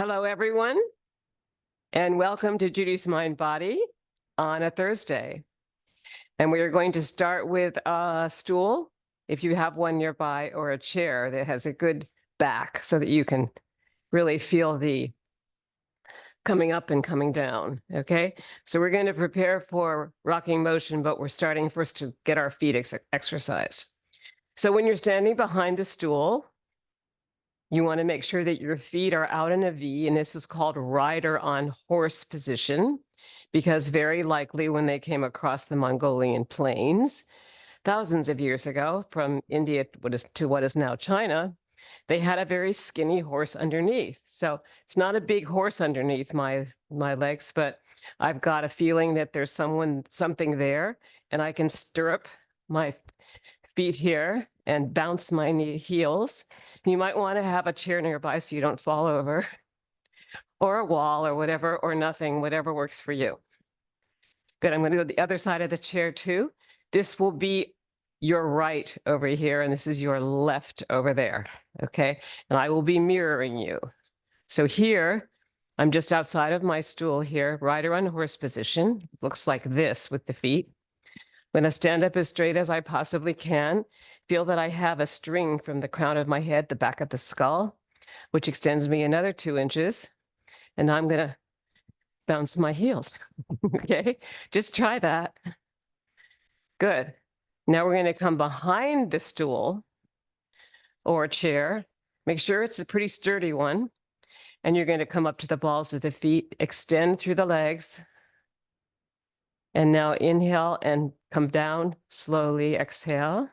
Hello, everyone, and welcome to Judy's Mind Body on a Thursday. And we are going to start with a stool, if you have one nearby, or a chair that has a good back so that you can really feel the coming up and coming down, okay? So we're going to prepare for rocking motion, but we're starting first to get our feet exercised. So when you're standing behind the stool, you want to make sure that your feet are out in a V, and this is called rider on horse position, because very likely when they came across the Mongolian plains thousands of years ago from India to what is now China, they had a very skinny horse underneath. So it's not a big horse underneath my legs, but I've got a feeling that there's something there, and I can stirrup my feet here and bounce my heels. You might want to have a chair nearby so you don't fall over, or a wall or whatever, or nothing, whatever works for you. Good, I'm going to go to the other side of the chair too. This will be your right over here, and this is your left over there, okay? And I will be mirroring you. So here, I'm just outside of my stool here, rider on horse position. Looks like this with the feet. I'm going to stand up as straight as I possibly can. Feel that I have a string from the crown of my head, the back of the skull, which extends me another 2 inches. And I'm going to bounce my heels. Okay, just try that. Good. Now we're going to come behind the stool or chair. Make sure it's a pretty sturdy one. And you're going to come up to the balls of the feet, extend through the legs. And now inhale and come down slowly, exhale.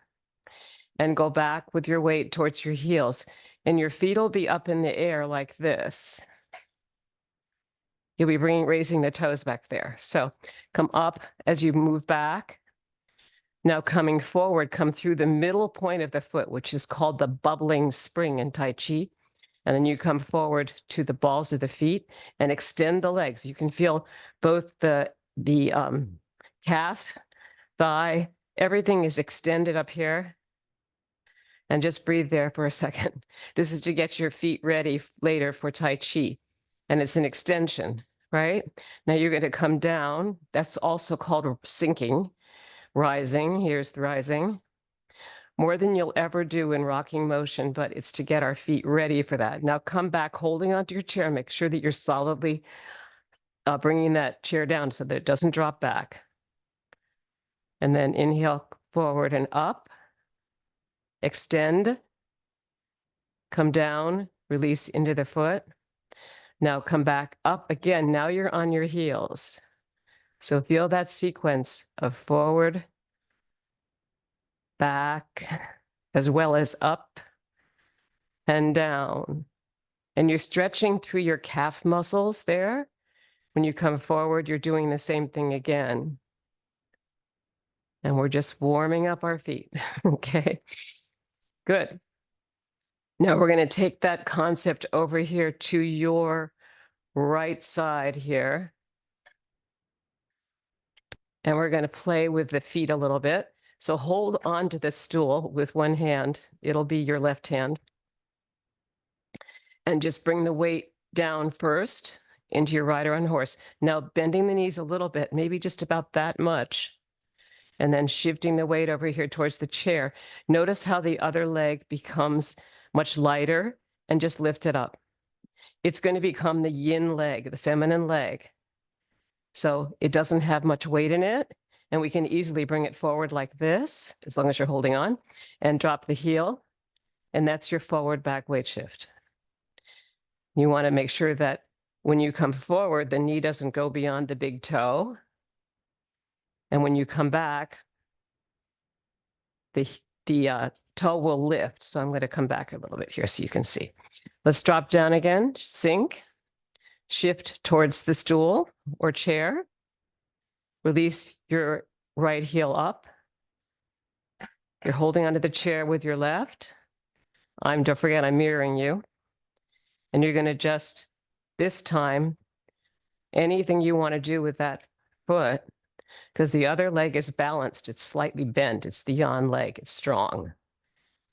And go back with your weight towards your heels. And your feet will be up in the air like this. You'll be raising the toes back there. So come up as you move back. Now coming forward, come through the middle point of the foot, which is called the bubbling spring in Tai Chi. And then you come forward to the balls of the feet and extend the legs. You can feel both the calf, thigh, everything is extended up here. And just breathe there for a second. This is to get your feet ready later for Tai Chi. And it's an extension, right? Now you're going to come down. That's also called sinking, rising. Here's the rising. More than you'll ever do in rocking motion, but it's to get our feet ready for that. Now come back holding onto your chair. Make sure that you're solidly bringing that chair down so that it doesn't drop back. And then inhale forward and up. Extend. Come down, release into the foot. Now come back up again. Now you're on your heels. So feel that sequence of forward, back, as well as up and down. And you're stretching through your calf muscles there. When you come forward, you're doing the same thing again. And we're just warming up our feet. Okay, good. Now we're going to take that concept over here to your right side here. And we're going to play with the feet a little bit. So hold on to the stool with one hand. It'll be your left hand. And just bring the weight down first into your rider on horse. Now bending the knees a little bit, maybe just about that much. And then shifting the weight over here towards the chair. Notice how the other leg becomes much lighter, and just lift it up. It's going to become the yin leg, the feminine leg. So it doesn't have much weight in it, and we can easily bring it forward like this, as long as you're holding on, and drop the heel, and that's your forward back weight shift. You want to make sure that when you come forward, the knee doesn't go beyond the big toe. And when you come back, the toe will lift. So I'm going to come back a little bit here so you can see. Let's drop down again, sink, shift towards the stool or chair. Release your right heel up. You're holding onto the chair with your left. Don't forget, I'm mirroring you. And you're going to just, this time, anything you want to do with that foot, because the other leg is balanced. It's slightly bent. It's the yon leg. It's strong.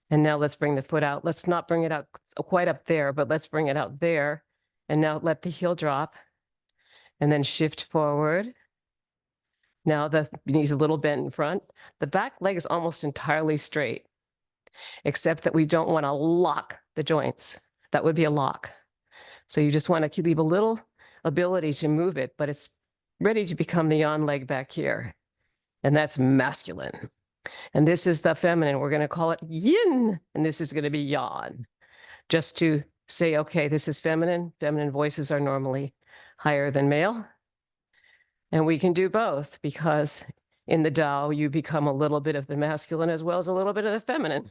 And now let's bring the foot out. Let's not bring it out quite up there, but let's bring it out there And now let the heel drop and then shift forward. Now the knee's a little bent in front. The back leg is almost entirely straight, except that we don't want to lock the joints. That would be a lock. So you just want to leave a little ability to move it, but it's ready to become the yawn leg back here. And that's masculine. And this is the feminine. We're going to call it yin. And this is going to be yawn. Just to say, okay, this is feminine. Feminine voices are normally higher than male. And we can do both because in the Tao, you become a little bit of the masculine as well as a little bit of the feminine.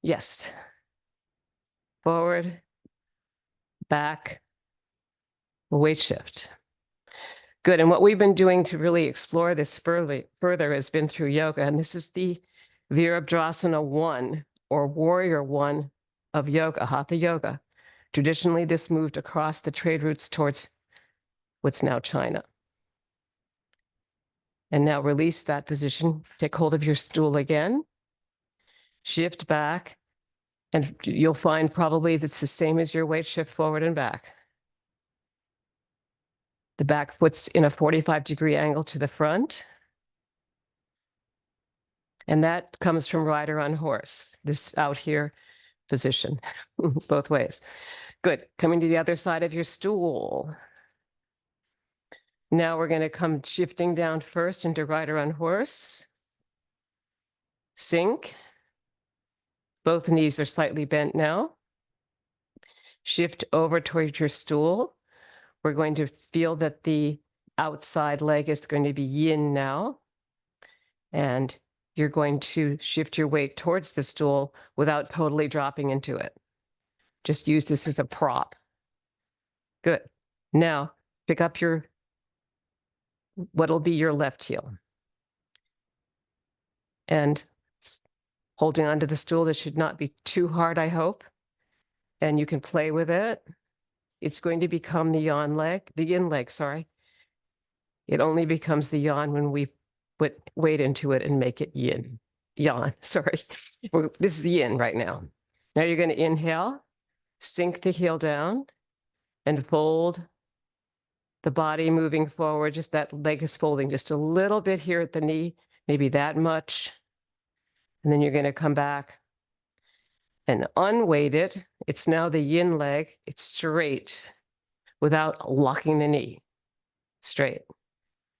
Yes. Forward, back, weight shift. Good. And what we've been doing to really explore this further has been through yoga. And this is the Virabhadrasana 1 or Warrior 1 of yoga, Hatha Yoga. Traditionally, this moved across the trade routes towards what's now China. And now release that position. Take hold of your stool again. Shift back. And you'll find probably that's the same as your weight shift forward and back. The back foot's in a 45-degree angle to the front. And that comes from rider on horse, this out here position, both ways. Good. Coming to the other side of your stool. Now we're going to come shifting down first into rider on horse. Sink. Both knees are slightly bent now. Shift over towards your stool. We're going to feel that the outside leg is going to be yin now. And you're going to shift your weight towards the stool without totally dropping into it. Just use this as a prop. Good. Now, pick up what'll be your left heel. And holding onto the stool, this should not be too hard, I hope. And you can play with it. It's going to become the yin leg, sorry. It only becomes the yawn when we put weight into it and make it yin. Yawn, sorry. This is yin right now. Now you're going to inhale, sink the heel down, and fold the body moving forward. Just that leg is folding just a little bit here at the knee, maybe that much. And then you're going to come back and unweight it. It's now the yin leg. It's straight without locking the knee. Straight.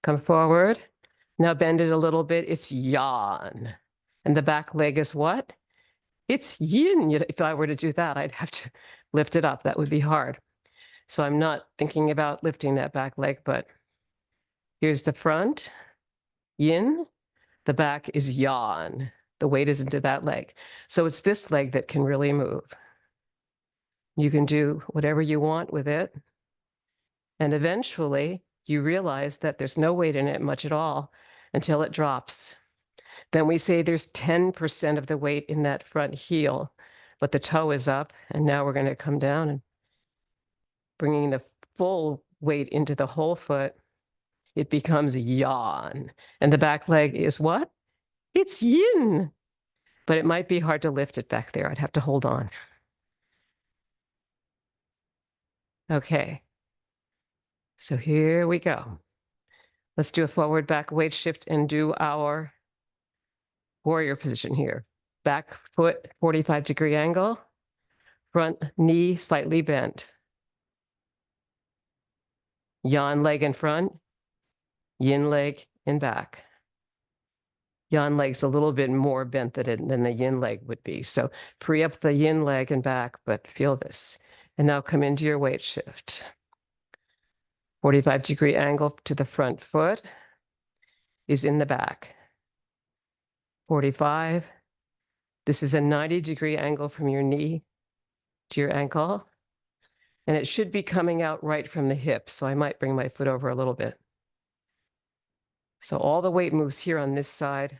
Come forward. Now bend it a little bit. It's yawn. And the back leg is what? It's yin. If I were to do that, I'd have to lift it up. That would be hard. So I'm not thinking about lifting that back leg, but here's the front, yin. The back is yawn. The weight is into that leg. So it's this leg that can really move. You can do whatever you want with it. And eventually you realize that there's no weight in it much at all until it drops. Then we say there's 10% of the weight in that front heel, but the toe is up. And now we're going to come down and bringing the full weight into the whole foot. It becomes yawn. And the back leg is what? It's yin. But it might be hard to lift it back there. I'd have to hold on. Okay. So here we go. Let's do a forward back weight shift and do our warrior position here. Back foot, 45-degree angle. Front knee slightly bent. Yawn leg in front. Yin leg in back. Yawn leg's a little bit more bent than the yin leg would be. So free up the yin leg and back, but feel this. And now come into your weight shift. 45-degree angle to the front foot is in the back. 45. This is a 90-degree angle from your knee to your ankle. And it should be coming out right from the hip. So I might bring my foot over a little bit. So all the weight moves here on this side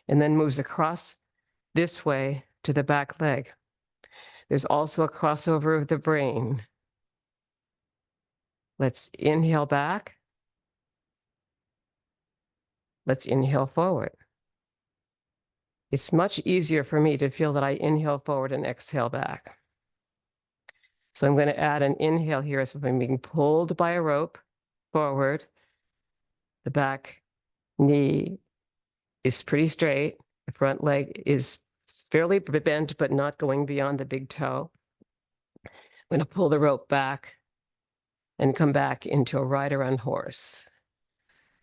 and then moves across this way to the back leg. There's also a crossover of the brain. Let's inhale back. Let's inhale forward. It's much easier for me to feel that I inhale forward and exhale back. So I'm going to add an inhale here as if I'm being pulled by a rope forward. The back knee is pretty straight. The front leg is fairly bent, but not going beyond the big toe. I'm going to pull the rope back and come back into a ride around horse.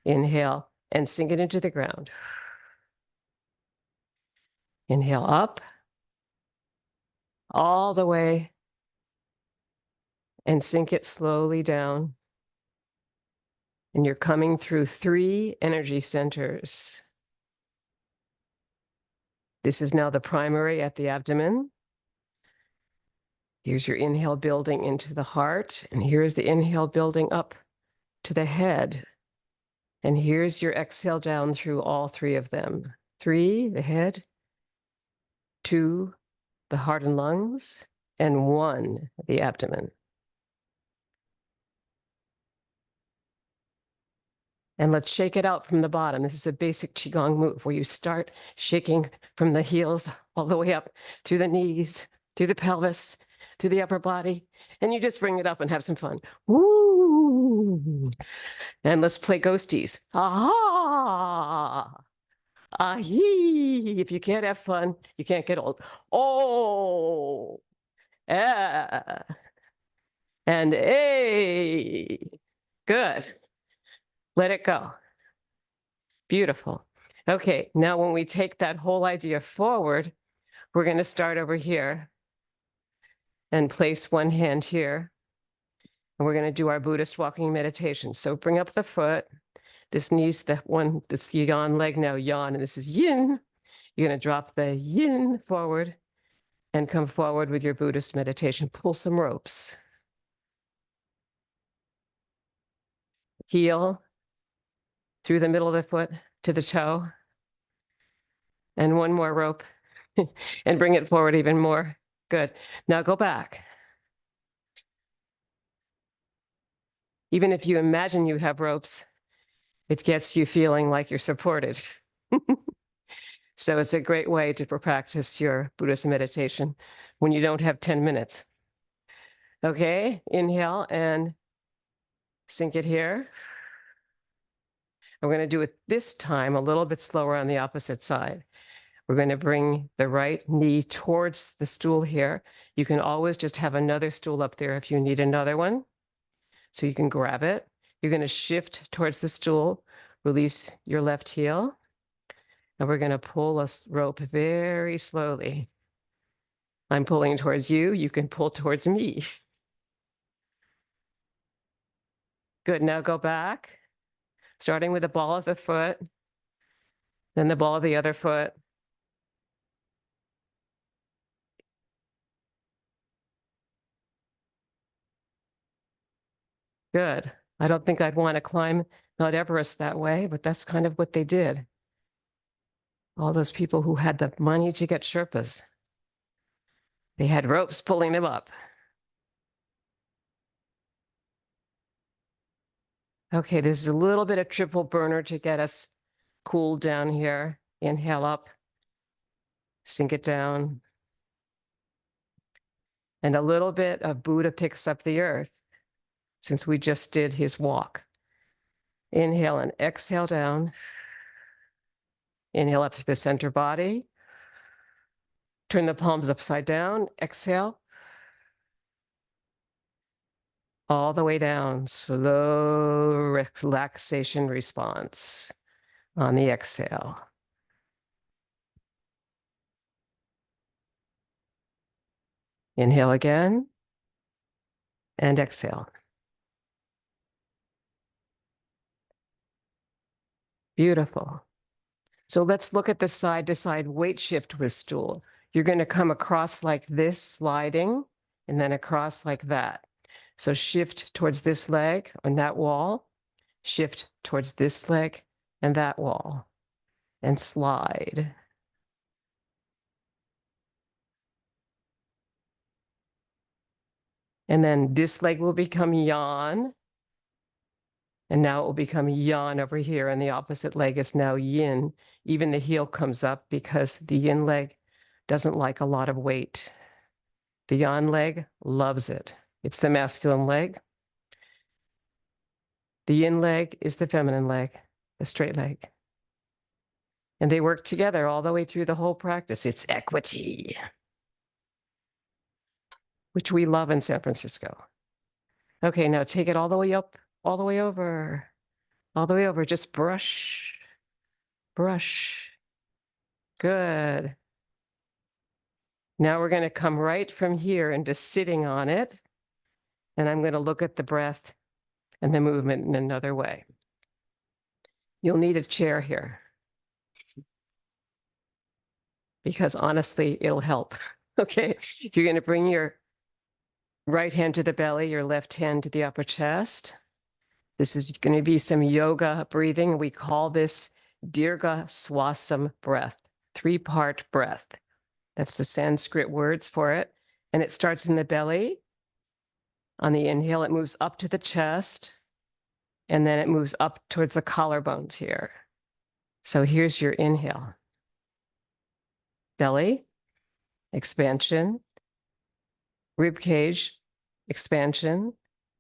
Inhale and sink it into the ground. Inhale up, all the way, and sink it slowly down. And you're coming through 3 energy centers. This is now the primary at the abdomen. Here's your inhale building into the heart, and here's the inhale building up to the head. And here's your exhale down through all 3 of them. 3, the head, 2, the heart and lungs, and 1, the abdomen. And let's shake it out from the bottom. This is a basic Qigong move where you start shaking from the heels all the way up through the knees, through the pelvis, through the upper body, and you just bring it up and have some fun. Woo! And let's play ghosties. Aha! Ahee! If you can't have fun, you can't get old. Oh! Ah! And hey! Good. Let it go. Beautiful. Okay, now when we take that whole idea forward, we're going to start over here and place one hand here. And we're going to do our Buddhist walking meditation. So bring up the foot. This knee's the one that's the yan leg now, yan, and this is yin. You're going to drop the yin forward and come forward with your Buddhist meditation. Pull some ropes. Heel through the middle of the foot to the toe. And one more rope. And bring it forward even more. Good. Now go back. Even if you imagine you have ropes, it gets you feeling like you're supported. So it's a great way to practice your Buddhist meditation when you don't have 10 minutes. Okay, inhale and sink it here. We're going to do it this time a little bit slower on the opposite side. We're going to bring the right knee towards the stool here. You can always just have another stool up there if you need another one. So you can grab it. You're going to shift towards the stool, release your left heel, and we're going to pull a rope very slowly. I'm pulling towards you. You can pull towards me. Good. Now go back, starting with the ball of the foot, then the ball of the other foot. Good. I don't think I'd want to climb Mount Everest that way, but that's kind of what they did. All those people who had the money to get Sherpas, they had ropes pulling them up. Okay, this is a little bit of triple burner to get us cooled down here. Inhale up, sink it down. And a little bit of Buddha picks up the earth since we just did his walk. Inhale and exhale down. Inhale up through the center body. Turn the palms upside down. Exhale. All the way down. Slow relaxation response on the exhale. Inhale again. And exhale. Beautiful. So let's look at the side-to-side weight shift with stool. You're going to come across like this, sliding, and then across like that. So shift towards this leg and that wall, shift towards this leg and that wall, and slide. And then this leg will become yan. And now it will become yan over here, and the opposite leg is now yin. Even the heel comes up because the yin leg doesn't like a lot of weight. The yan leg loves it. It's the masculine leg. The yin leg is the feminine leg, the straight leg. And they work together all the way through the whole practice. It's equity, which we love in San Francisco. Okay, now take it all the way up, all the way over, all the way over. Just brush, brush. Good. Now we're going to come right from here into sitting on it. And I'm going to look at the breath and the movement in another way. You'll need a chair here, because honestly, it'll help. Okay, you're going to bring your right hand to the belly, your left hand to the upper chest. This is going to be some yoga breathing. We call this Dirga Swasam breath, 3-part breath. That's the Sanskrit words for it. And it starts in the belly. On the inhale, it moves up to the chest, and then it moves up towards the collarbones here. So here's your inhale. Belly, expansion, rib cage, expansion,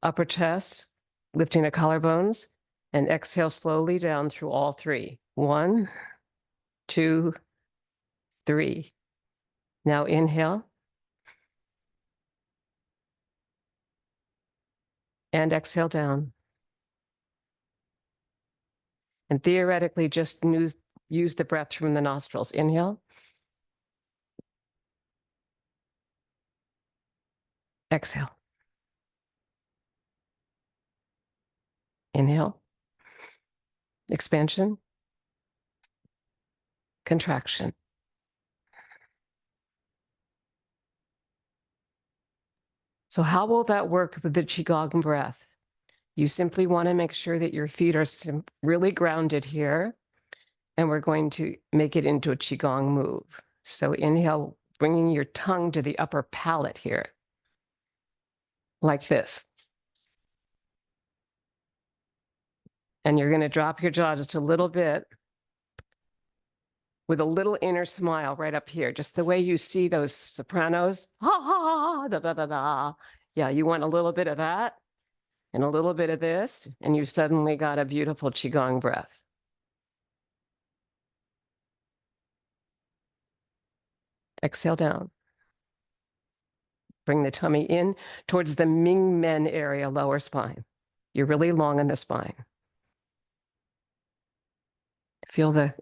upper chest, lifting the collarbones, and exhale slowly down through all 3. 1, 2, 3. Now inhale. And exhale down. And theoretically, just use the breath from the nostrils. Inhale. Exhale. Inhale. Expansion. Contraction. So how will that work with the Qigong breath? You simply want to make sure that your feet are really grounded here, and we're going to make it into a Qigong move. So inhale, bringing your tongue to the upper palate here, like this. And you're going to drop your jaw just a little bit with a little inner smile right up here, just the way you see those sopranos. Ha ha, da da da da. Yeah, you want a little bit of that and a little bit of this, and you suddenly got a beautiful Qigong breath. Exhale down. Bring the tummy in towards the Ming Men area, lower spine. You're really long in the spine. Feel the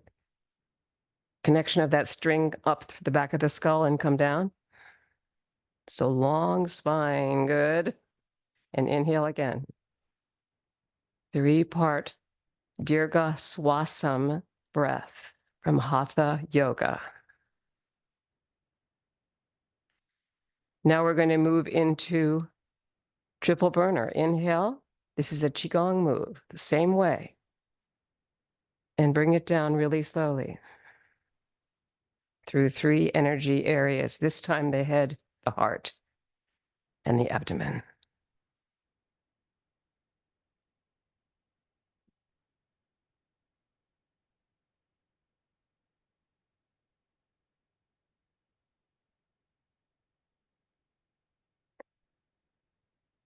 connection of that string up through the back of the skull and come down. So long spine, good. And inhale again. 3-part Dirga Swasam breath from Hatha Yoga. Now we're going to move into triple burner. Inhale. This is a Qigong move, the same way. And bring it down really slowly through 3 energy areas, this time the head, the heart, and the abdomen.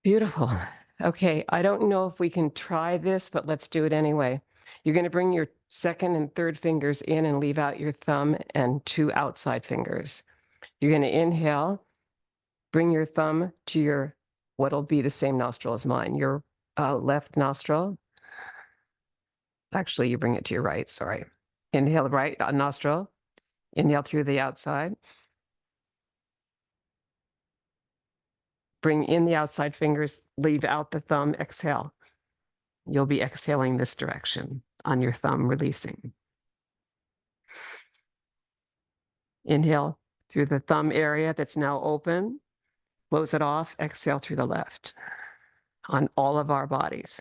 Beautiful. Okay, I don't know if we can try this, but let's do it anyway. You're going to bring your 2nd and 3rd fingers in and leave out your thumb and 2 outside fingers. You're going to inhale, bring your thumb to your, what'll be the same nostril as mine, your left nostril. Actually, you bring it to your right, sorry. Inhale the right nostril, inhale through the outside. Bring in the outside fingers, leave out the thumb, exhale. You'll be exhaling this direction on your thumb, releasing. Inhale through the thumb area that's now open. Close it off, exhale through the left on all of our bodies.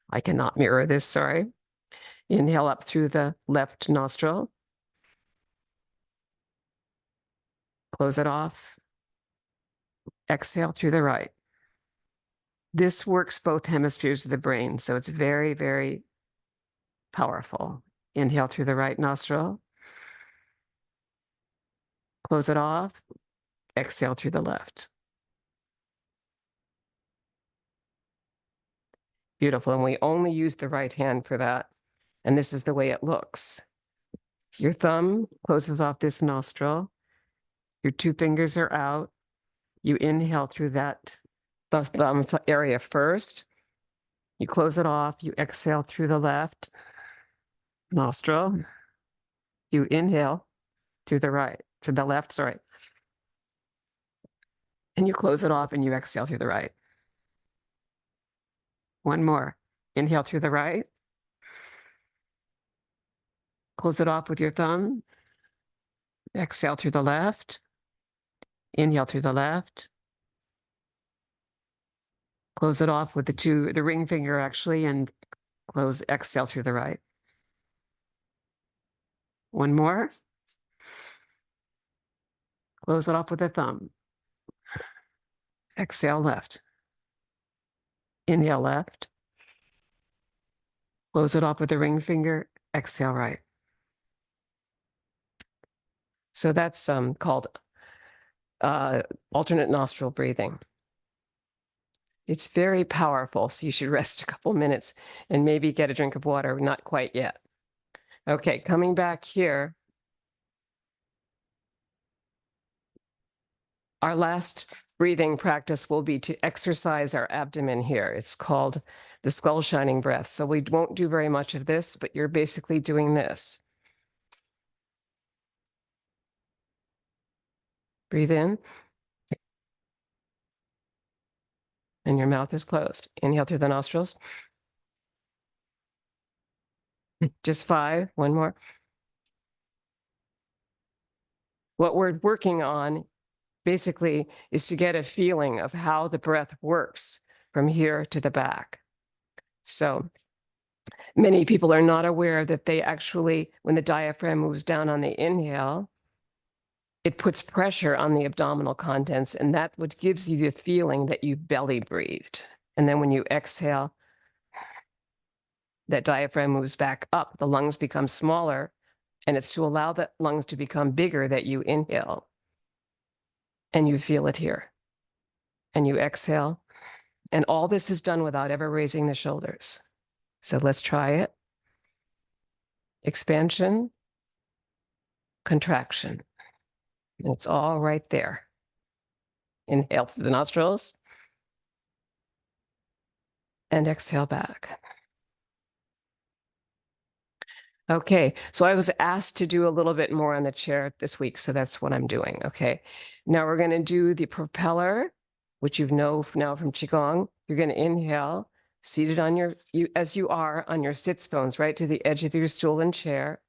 I cannot mirror this, sorry. Inhale up through the left nostril. Close it off. Exhale through the right. This works both hemispheres of the brain, so it's very, very powerful. Inhale through the right nostril. Close it off. Exhale through the left. Beautiful. And we only use the right hand for that. And this is the way it looks. Your thumb closes off this nostril. Your two fingers are out. You inhale through that thumb area first. You close it off. You exhale through the left nostril. You inhale through the right, to the left, sorry. And you close it off and you exhale through the right. One more. Inhale through the right. Close it off with your thumb. Exhale through the left. Inhale through the left. Close it off with the ring finger actually, and exhale through the right. One more. Close it off with the thumb. Exhale left. Inhale left. Close it off with the ring finger. Exhale right. So that's called alternate nostril breathing. It's very powerful, so you should rest a couple minutes and maybe get a drink of water. Not quite yet. Okay, coming back here. Our last breathing practice will be to exercise our abdomen here. It's called the skull shining breath. So we won't do very much of this, but you're basically doing this. Breathe in. And your mouth is closed. Inhale through the nostrils. Just 5. One more. What we're working on basically is to get a feeling of how the breath works from here to the back. So many people are not aware that they actually, when the diaphragm moves down on the inhale, it puts pressure on the abdominal contents, and that's what gives you the feeling that you belly breathed. And then when you exhale, that diaphragm moves back up, the lungs become smaller, and it's to allow the lungs to become bigger that you inhale. And you feel it here. And you exhale. And all this is done without ever raising the shoulders. So let's try it. Expansion, contraction. And it's all right there. Inhale through the nostrils. And exhale back. Okay, so I was asked to do a little bit more on the chair this week, so that's what I'm doing, okay? Now we're gonna do the propeller, which you know now from Qigong. You're gonna inhale, seated on as you are on your sits bones, right to the edge of your stool and chair.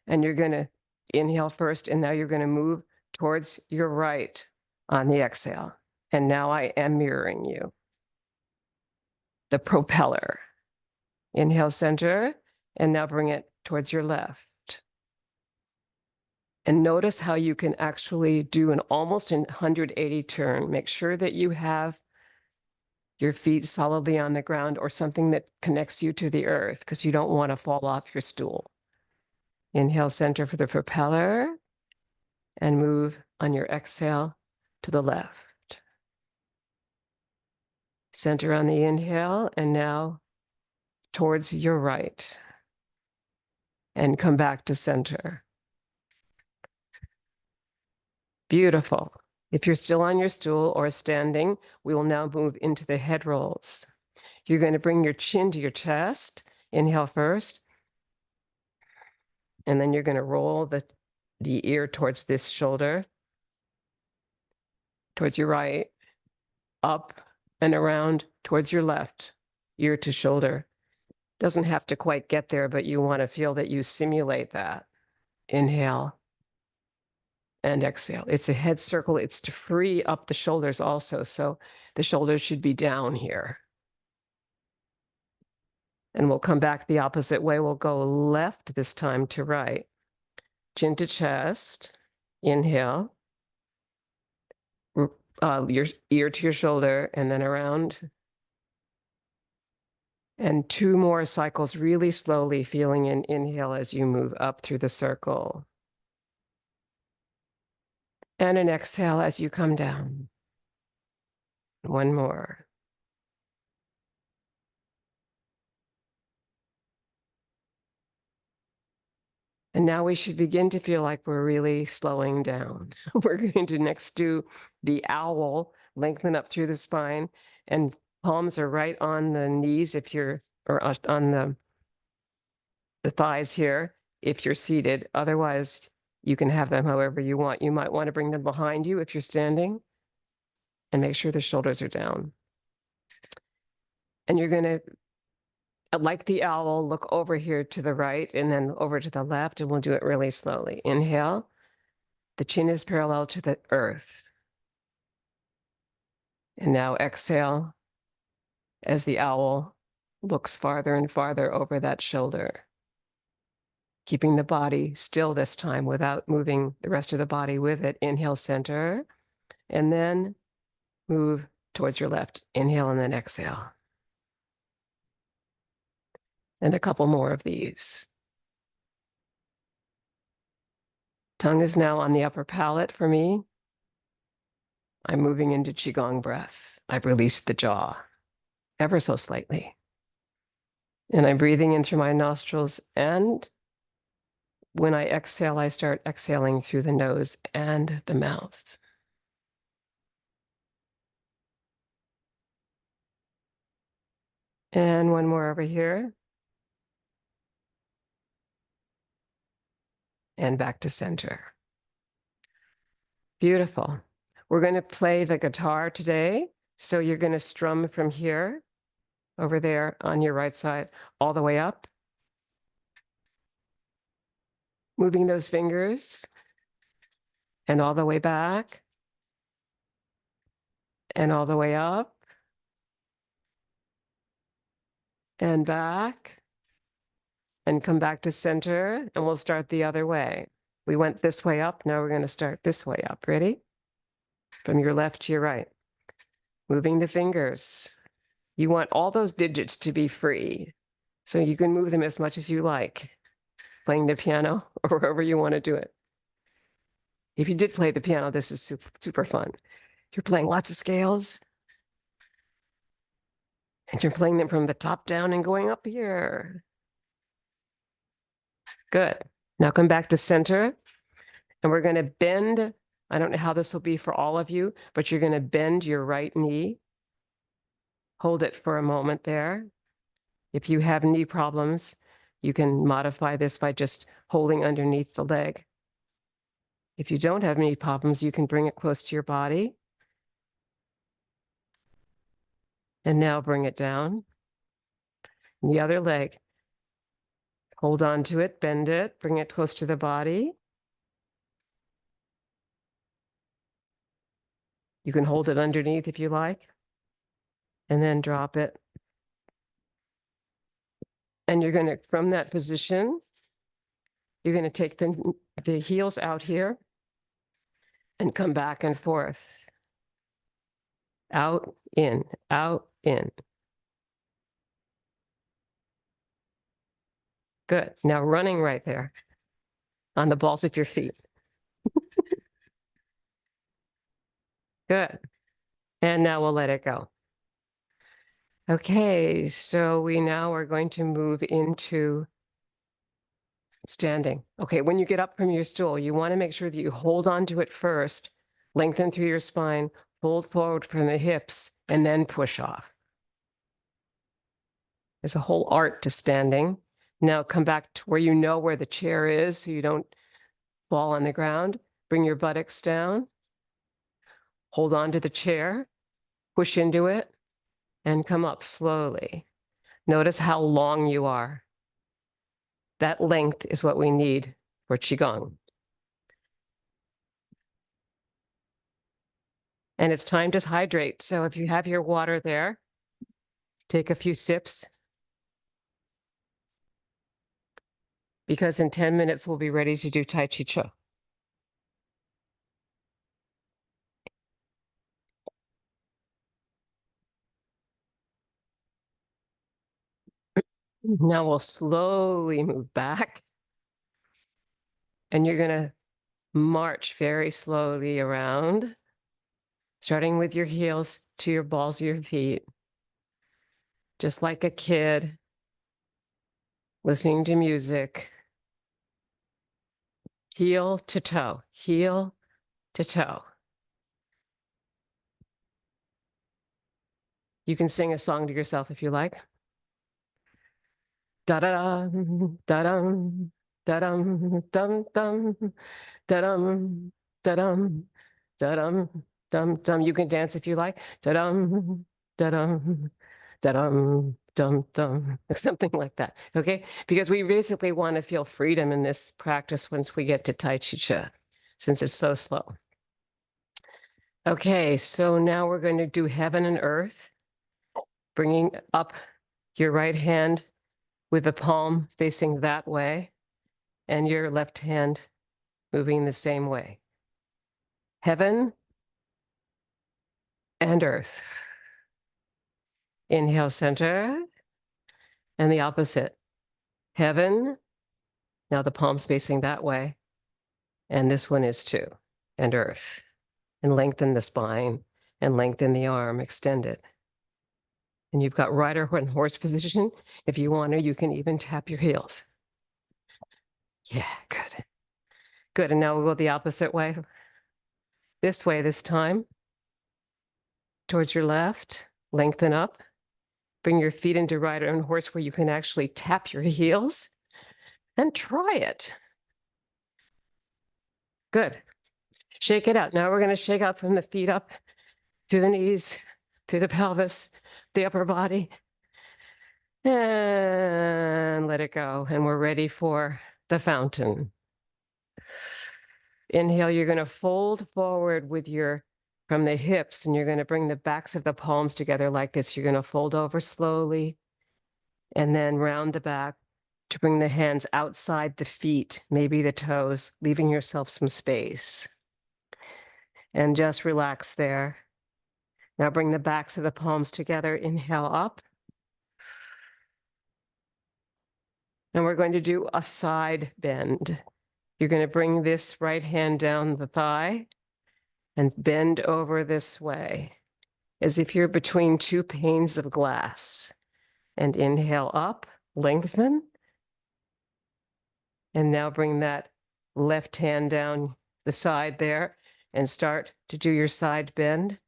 And you're gonna inhale first, and now you're gonna move towards your right on the exhale. And now I am mirroring you. The propeller. Inhale, center, and now bring it towards your left. And notice how you can actually do an almost 180 turn. Make sure that you have your feet solidly on the ground or something that connects you to the earth, because you don't want to fall off your stool. Inhale, center for the propeller, and move on your exhale to the left. Center on the inhale, and now towards your right. And come back to center. Beautiful. If you're still on your stool or standing, we will now move into the head rolls. You're going to bring your chin to your chest. Inhale first. And then you're going to roll the ear towards this shoulder, towards your right, up and around towards your left, ear to shoulder. Doesn't have to quite get there, but you want to feel that you simulate that. Inhale and exhale. It's a head circle. It's to free up the shoulders also. So the shoulders should be down here. And we'll come back the opposite way. We'll go left this time to right. Chin to chest. Inhale. Your ear to your shoulder, and then around. And 2 more cycles really slowly, feeling an inhale as you move up through the circle. And an exhale as you come down. 1 more. And now we should begin to feel like we're really slowing down. We're going to next do the owl, lengthen up through the spine, and palms are right on the knees if you're, or on the thighs here if you're seated. Otherwise, you can have them however you want. You might want to bring them behind you if you're standing and make sure the shoulders are down. And you're going to, like the owl, look over here to the right and then over to the left, and we'll do it really slowly. Inhale. The chin is parallel to the earth. And now exhale as the owl looks farther and farther over that shoulder. Keeping the body still this time without moving the rest of the body with it. Inhale, center, and then move towards your left. Inhale and then exhale. And a couple more of these. Tongue is now on the upper palate for me. I'm moving into Qigong breath. I've released the jaw ever so slightly. And I'm breathing in through my nostrils, and when I exhale, I start exhaling through the nose and the mouth. And one more over here. And back to center. Beautiful. We're going to play the guitar today. So you're going to strum from here, over there on your right side, all the way up. Moving those fingers. And all the way back. And all the way up. And back. And come back to center. And we'll start the other way. We went this way up. Now we're going to start this way up. Ready? From your left to your right. Moving the fingers. You want all those digits to be free, so you can move them as much as you like, playing the piano or wherever you want to do it. If you did play the piano, this is super, super fun. You're playing lots of scales, and you're playing them from the top down and going up here. Good. Now come back to center, and we're going to bend. I don't know how this will be for all of you, but you're going to bend your right knee. Hold it for a moment there. If you have knee problems, you can modify this by just holding underneath the leg. If you don't have knee problems, you can bring it close to your body. And now bring it down. And the other leg. Hold on to it, bend it, bring it close to the body. You can hold it underneath if you like. And then drop it. And you're going to, from that position, you're going to take the heels out here and come back and forth. Out, in, out, in. Good. Now running right there on the balls of your feet. Good. And now we'll let it go. Okay, so we now are going to move into standing. Okay, when you get up from your stool, you want to make sure that you hold on to it first, lengthen through your spine, fold forward from the hips, and then push off. There's a whole art to standing. Now come back to where you know where the chair is so you don't fall on the ground. Bring your buttocks down. Hold on to the chair, push into it, and come up slowly. Notice how long you are. That length is what we need for Qigong. And it's time to hydrate. So if you have your water there, take a few sips. Because in 10 minutes, we'll be ready to do Tai Chi Chih. Now we'll slowly move back. And you're going to march very slowly around, starting with your heels to your balls of your feet. Just like a kid listening to music. heel to toe, heel to toe. You can sing a song to yourself if you like. Da-da-dum, da-dum, da-dum, dum, dum, da-dum, da-dum, da-dum, dum, dum. You can dance if you like. Da-dum, da-dum, da-dum, dum, dum, something like that, okay? Because we basically want to feel freedom in this practice once we get to Tai Chi Chih, since it's so slow. Okay, so now we're going to do heaven and earth, bringing up your right hand with the palm facing that way and your left hand moving the same way. Heaven and earth. Inhale, center, and the opposite. Heaven, now the palm's facing that way, and this one is too, and earth. And lengthen the spine, and lengthen the arm, extend it. And you've got rider and horse position. If you want to, you can even tap your heels. Yeah, good. Good, and now we'll go the opposite way. This way this time. Towards your left, lengthen up. Bring your feet into rider and horse where you can actually tap your heels and try it. Good. Shake it out. Now we're going to shake out from the feet up through the knees, through the pelvis, the upper body. And let it go. And we're ready for the fountain. Inhale, you're going to fold forward with from the hips, and you're going to bring the backs of the palms together like this. You're going to fold over slowly and then round the back to bring the hands outside the feet, maybe the toes, leaving yourself some space. And just relax there. Now bring the backs of the palms together. Inhale up. And we're going to do a side bend. You're going to bring this right hand down the thigh and bend over this way, as if you're between two panes of glass. And inhale up, lengthen. And now bring that left hand down the side there and start to do your side bend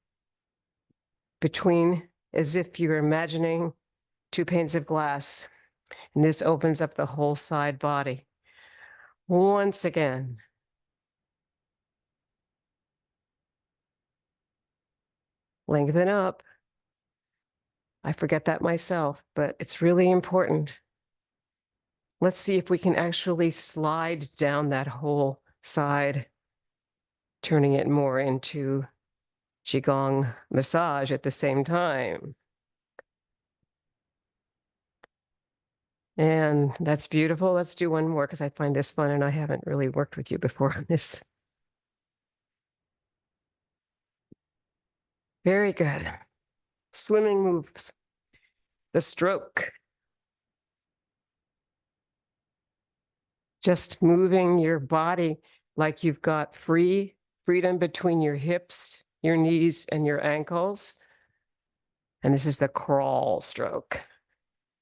between, as if you're imagining two panes of glass. And this opens up the whole side body. Once again. Lengthen up. I forget that myself, but it's really important. Let's see if we can actually slide down that whole side, turning it more into Qigong massage at the same time. And that's beautiful. Let's do one more because I find this fun and I haven't really worked with you before on this. Very good. Swimming moves. The stroke. Just moving your body like you've got freedom between your hips, your knees, and your ankles. And this is the crawl stroke.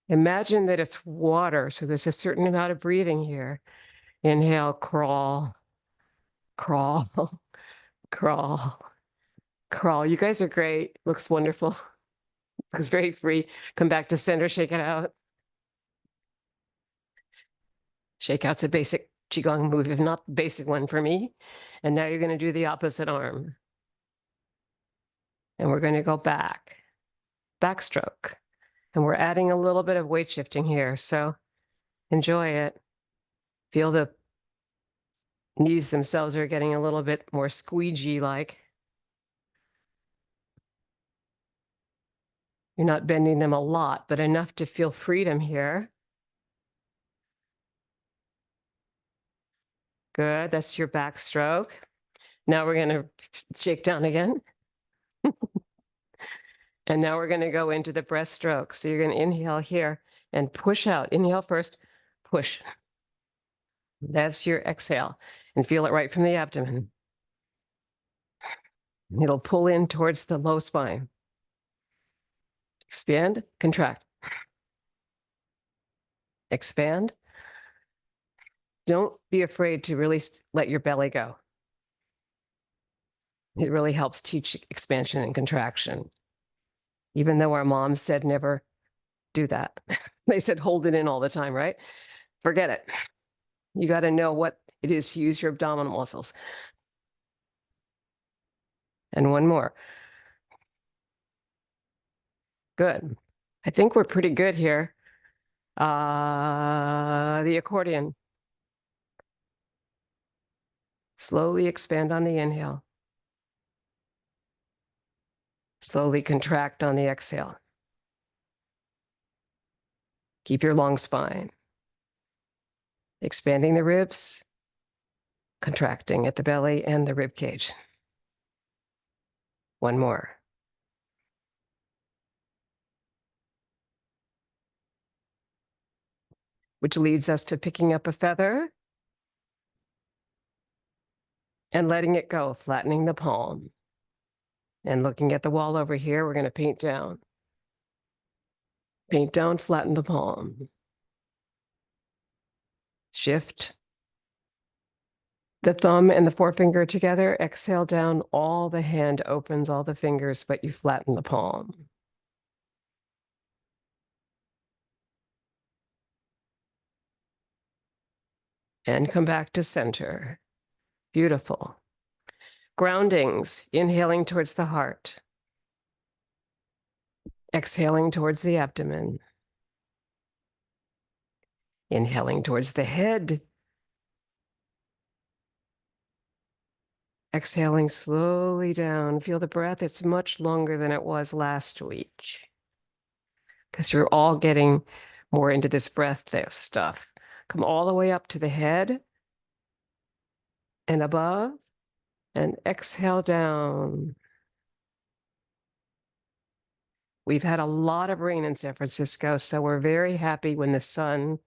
Imagine that it's water, so there's a certain amount of breathing here. Inhale, crawl, crawl, crawl, crawl. You guys are great. Looks wonderful. Looks very free. Come back to center, shake it out. Shake out's a basic Qigong move, if not the basic one for me. And now you're going to do the opposite arm. And we're going to go back, backstroke. And we're adding a little bit of weight shifting here. So enjoy it. Feel the knees themselves are getting a little bit more squeegee-like. You're not bending them a lot, but enough to feel freedom here. Good, that's your backstroke. Now we're gonna shake down again. And now we're gonna go into the breaststroke. So you're gonna inhale here and push out. Inhale first, push. That's your exhale. And feel it right from the abdomen. It'll pull in towards the low spine. Expand, contract. Expand. Don't be afraid to really let your belly go. It really helps teach expansion and contraction. Even though our moms said never do that. They said hold it in all the time, right? Forget it. You got to know what it is to use your abdominal muscles. And one more. Good. I think we're pretty good here. The accordion. Slowly expand on the inhale. Slowly contract on the exhale. Keep your long spine. Expanding the ribs, contracting at the belly and the rib cage. One more. Which leads us to picking up a feather and letting it go, flattening the palm. And looking at the wall over here, we're going to paint down. Paint down, flatten the palm. Shift the thumb and the forefinger together. Exhale down, all the hand opens, all the fingers, but you flatten the palm. And come back to center. Beautiful. Groundings, inhaling towards the heart. Exhaling towards the abdomen. Inhaling towards the head. Exhaling slowly down. Feel the breath. It's much longer than it was last week, because you're all getting more into this breath stuff. Come all the way up to the head and above, and exhale down. We've had a lot of rain in San Francisco, so we're very happy when the sun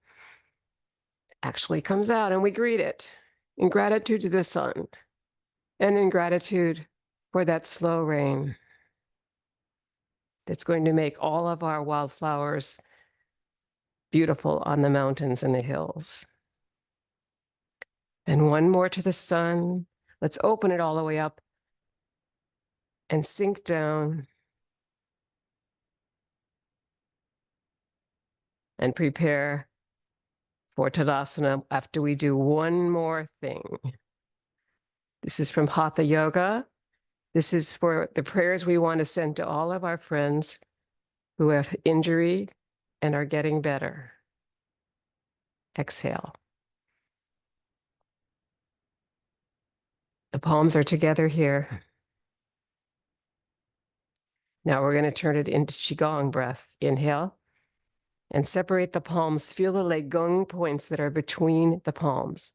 actually comes out and we greet it in gratitude to the sun and in gratitude for that slow rain that's going to make all of our wildflowers beautiful on the mountains and the hills. And one more to the sun. Let's open it all the way up and sink down and prepare for Tadasana after we do one more thing. This is from Hatha Yoga. This is for the prayers we want to send to all of our friends who have injury and are getting better. Exhale. The palms are together here. Now we're going to turn it into Qigong breath. Inhale and separate the palms. Feel the Leigong points that are between the palms.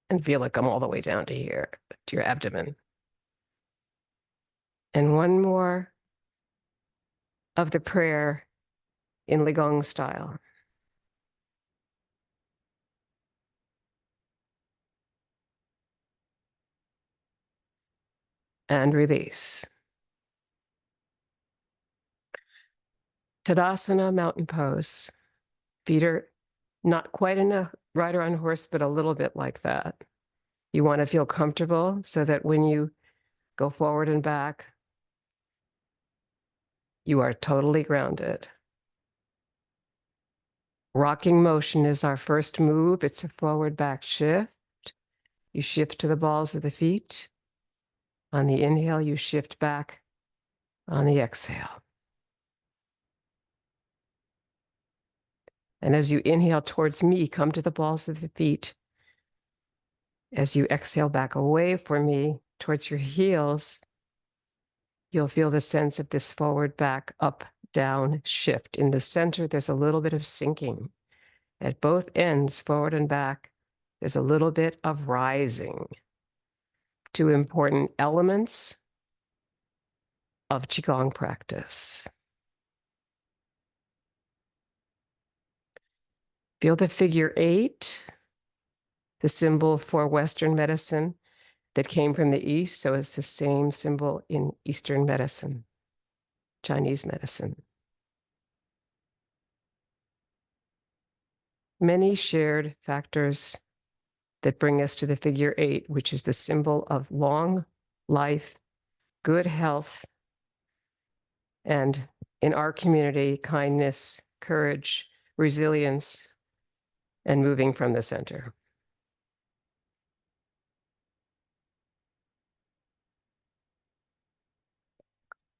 And feel it come all the way down to here, to your abdomen. And one more of the prayer in Leigong style. And release. Tadasana, mountain pose. Feet are not quite in a rider on horse, but a little bit like that. You want to feel comfortable so that when you go forward and back, you are totally grounded. Rocking motion is our first move. It's a forward back shift. You shift to the balls of the feet. On the inhale, you shift back. On the exhale. And as you inhale towards me, come to the balls of the feet. As you exhale back away from me towards your heels, you'll feel the sense of this forward, back, up, down shift. In the center, there's a little bit of sinking. At both ends, forward and back, there's a little bit of rising. Two important elements of Qigong practice. Feel the figure 8, the symbol for Western medicine that came from the East, so it's the same symbol in Eastern medicine, Chinese medicine. many shared factors that bring us to the figure 8, which is the symbol of long life, good health, and in our community, kindness, courage, resilience, and moving from the center.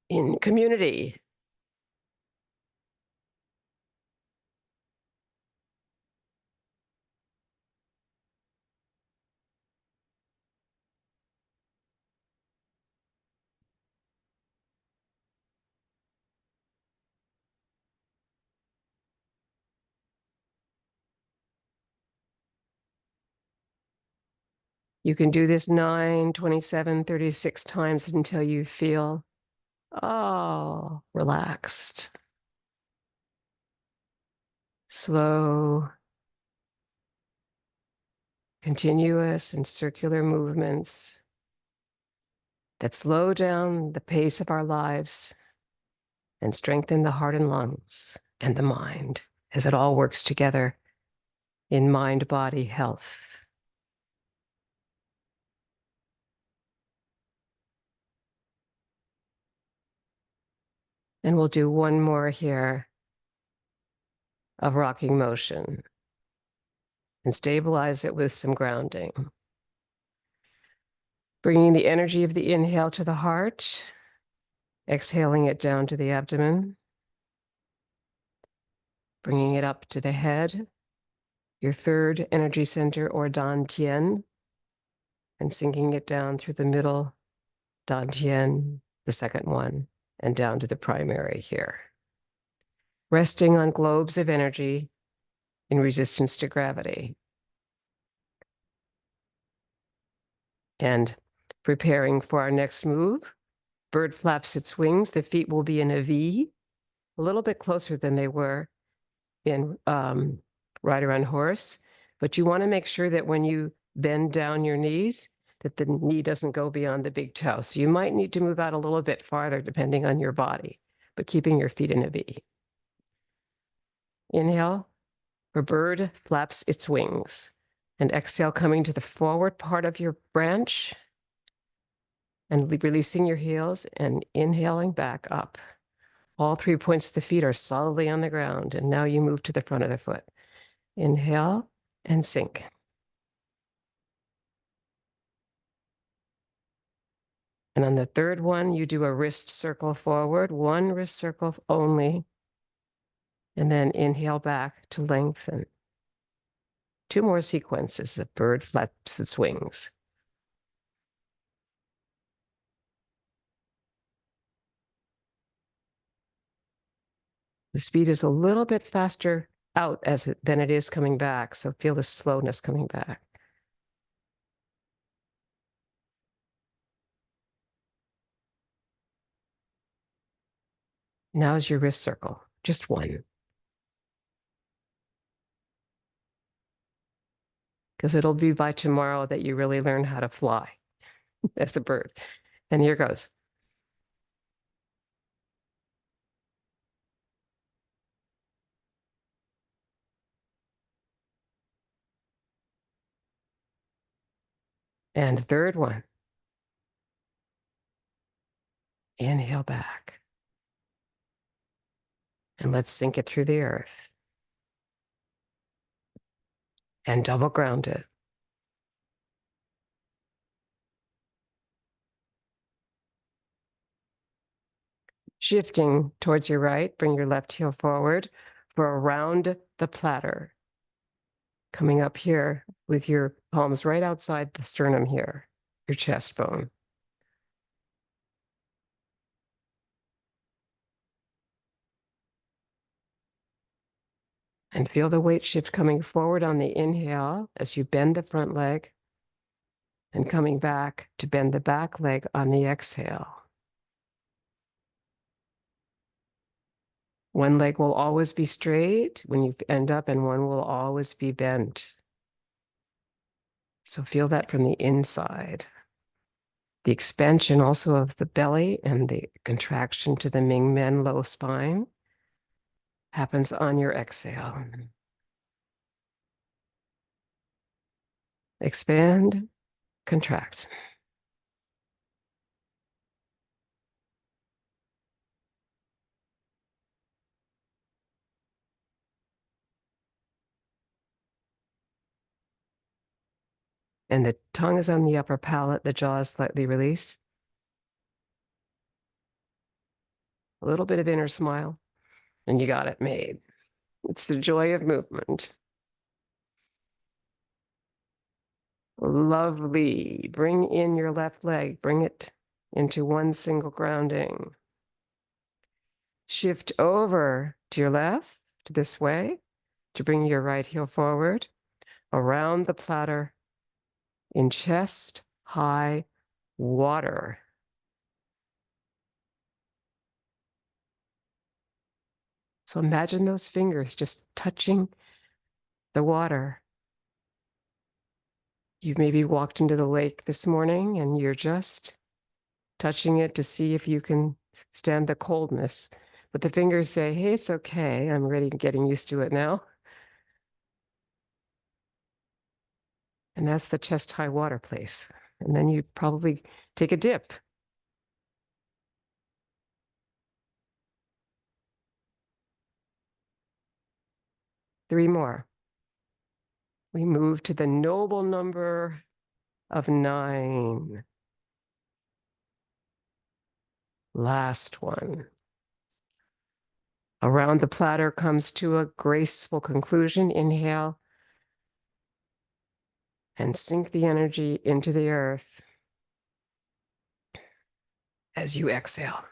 In community, you can do this 9, 27, 36 times until you feel, oh, relaxed. Slow, continuous and circular movements that slow down the pace of our lives and strengthen the heart and lungs and the mind as it all works together in mind-body health. And we'll do one more here of rocking motion and stabilize it with some grounding. Bringing the energy of the inhale to the heart, exhaling it down to the abdomen, bringing it up to the head, your third energy center or dantian, and sinking it down through the middle dantian, the second one, and down to the primary here. Resting on globes of energy in resistance to gravity. And preparing for our next move, bird flaps its wings. The feet will be in a V, a little bit closer than they were in rider on horse. But you want to make sure that when you bend down your knees, that the knee doesn't go beyond the big toe. So you might need to move out a little bit farther depending on your body, but keeping your feet in a V. Inhale, a bird flaps its wings. And exhale, coming to the forward part of your branch and releasing your heels and inhaling back up. All 3 points of the feet are solidly on the ground. And now you move to the front of the foot. Inhale and sink. And on the third one, you do a wrist circle forward, one wrist circle only, and then inhale back to lengthen. 2 more sequences of bird flaps its wings. The speed is a little bit faster out than it is coming back, so feel the slowness coming back. Now is your wrist circle, just one. Because it'll be by tomorrow that you really learn how to fly as a bird. And here goes. And third one. Inhale back. And let's sink it through the earth. And double ground it. Shifting towards your right, bring your left heel forward for around the platter. Coming up here with your palms right outside the sternum here, your chest bone. And feel the weight shift coming forward on the inhale as you bend the front leg and coming back to bend the back leg on the exhale. One leg will always be straight when you end up, and one will always be bent. So feel that from the inside. The expansion also of the belly and the contraction to the Ming Men low spine happens on your exhale. Expand, contract. And the tongue is on the upper palate, the jaw is slightly released. A little bit of inner smile, and you got it made. It's the joy of movement. Lovely. Bring in your left leg, bring it into one single grounding. Shift over to your left, this way, to bring your right heel forward, around the platter in chest high water. So imagine those fingers just touching the water. You've maybe walked into the lake this morning and you're just touching it to see if you can stand the coldness. But the fingers say, hey, it's okay. I'm already getting used to it now. And that's the chest high water place. And then you probably take a dip. Three more. We move to the noble number of 9. Last one. Around the platter comes to a graceful conclusion. Inhale and sink the energy into the earth as you exhale.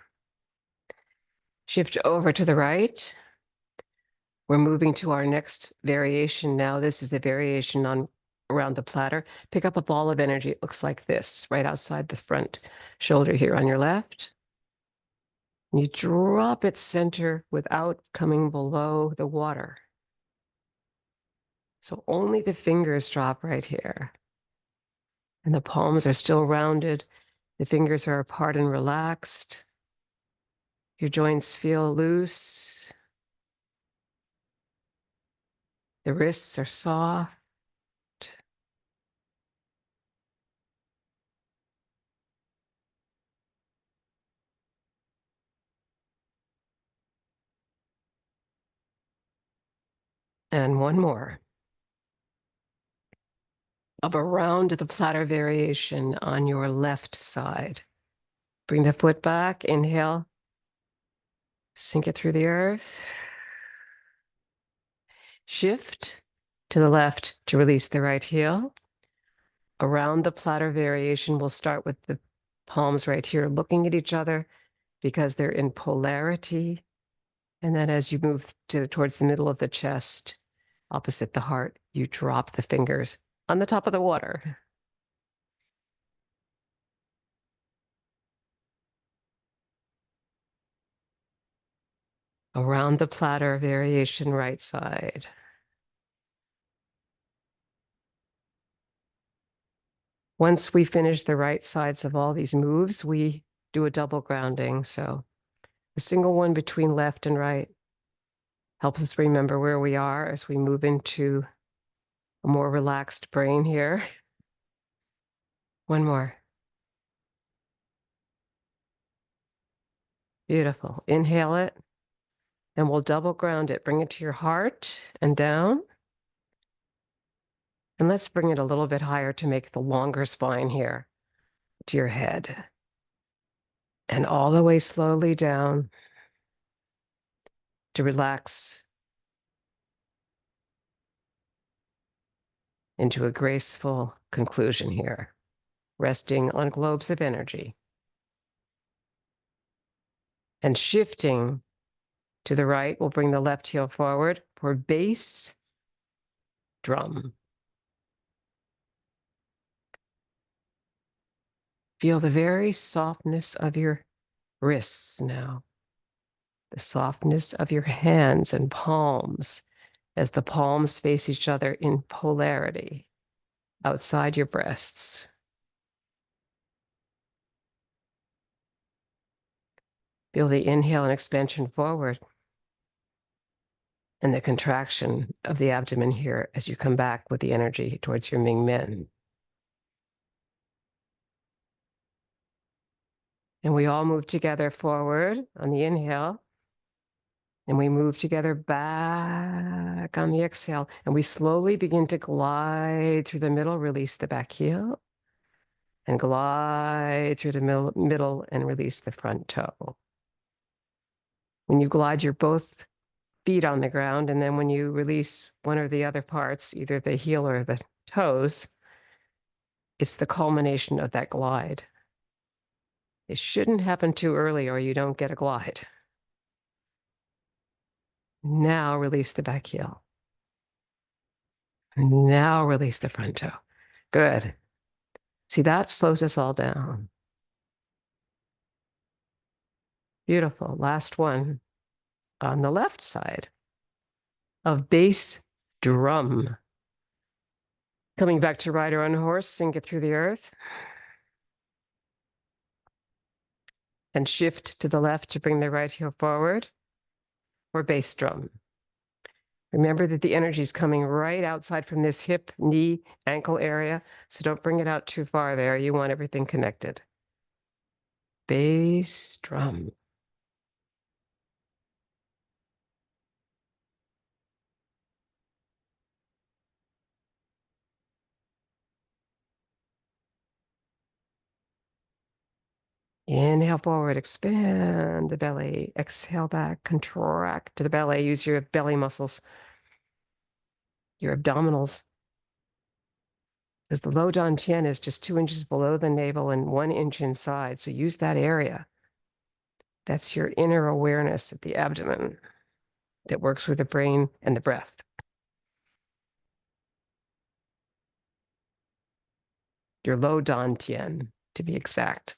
Shift over to the right. We're moving to our next variation now. This is the variation on around the platter. Pick up a ball of energy. It looks like this, right outside the front shoulder here on your left. You drop its center without coming below the water. So only the fingers drop right here. And the palms are still rounded. The fingers are apart and relaxed. Your joints feel loose. The wrists are soft. And one more. Of a round the platter variation on your left side. Bring the foot back, inhale. Sink it through the earth. Shift to the left to release the right heel. Around the platter variation, we'll start with the palms right here, looking at each other because they're in polarity. And then as you move towards the middle of the chest, opposite the heart, you drop the fingers on the top of the water. Around the platter variation, right side. Once we finish the right sides of all these moves, we do a double grounding. So a single one between left and right helps us remember where we are as we move into a more relaxed brain here. One more. Beautiful. Inhale it, and we'll double ground it. Bring it to your heart and down. And let's bring it a little bit higher to make the longer spine here to your head. And all the way slowly down to relax into a graceful conclusion here, resting on globes of energy. And shifting to the right, we'll bring the left heel forward for bass drum. Feel the very softness of your wrists now, the softness of your hands and palms as the palms face each other in polarity outside your breasts. Feel the inhale and expansion forward and the contraction of the abdomen here as you come back with the energy towards your Ming Men. And we all move together forward on the inhale. And we move together back on the exhale. And we slowly begin to glide through the middle, release the back heel. And glide through the middle and release the front toe. When you glide, you're both feet on the ground. And then when you release one or the other parts, either the heel or the toes, it's the culmination of that glide. It shouldn't happen too early or you don't get a glide. Now release the back heel. Now release the front toe. Good. See, that slows us all down. Beautiful. Last one on the left side of bass drum. Coming back to rider on horse, sink it through the earth. And shift to the left to bring the right heel forward, or bass drum. Remember that the energy is coming right outside from this hip, knee, ankle area, so don't bring it out too far there. You want everything connected. Bass drum. Inhale forward, expand the belly. Exhale back, contract to the belly. Use your belly muscles, your abdominals. Because the low dantian is just 2 inches below the navel and 1 inch inside. So use that area. That's your inner awareness at the abdomen that works with the brain and the breath. Your low dantian, to be exact.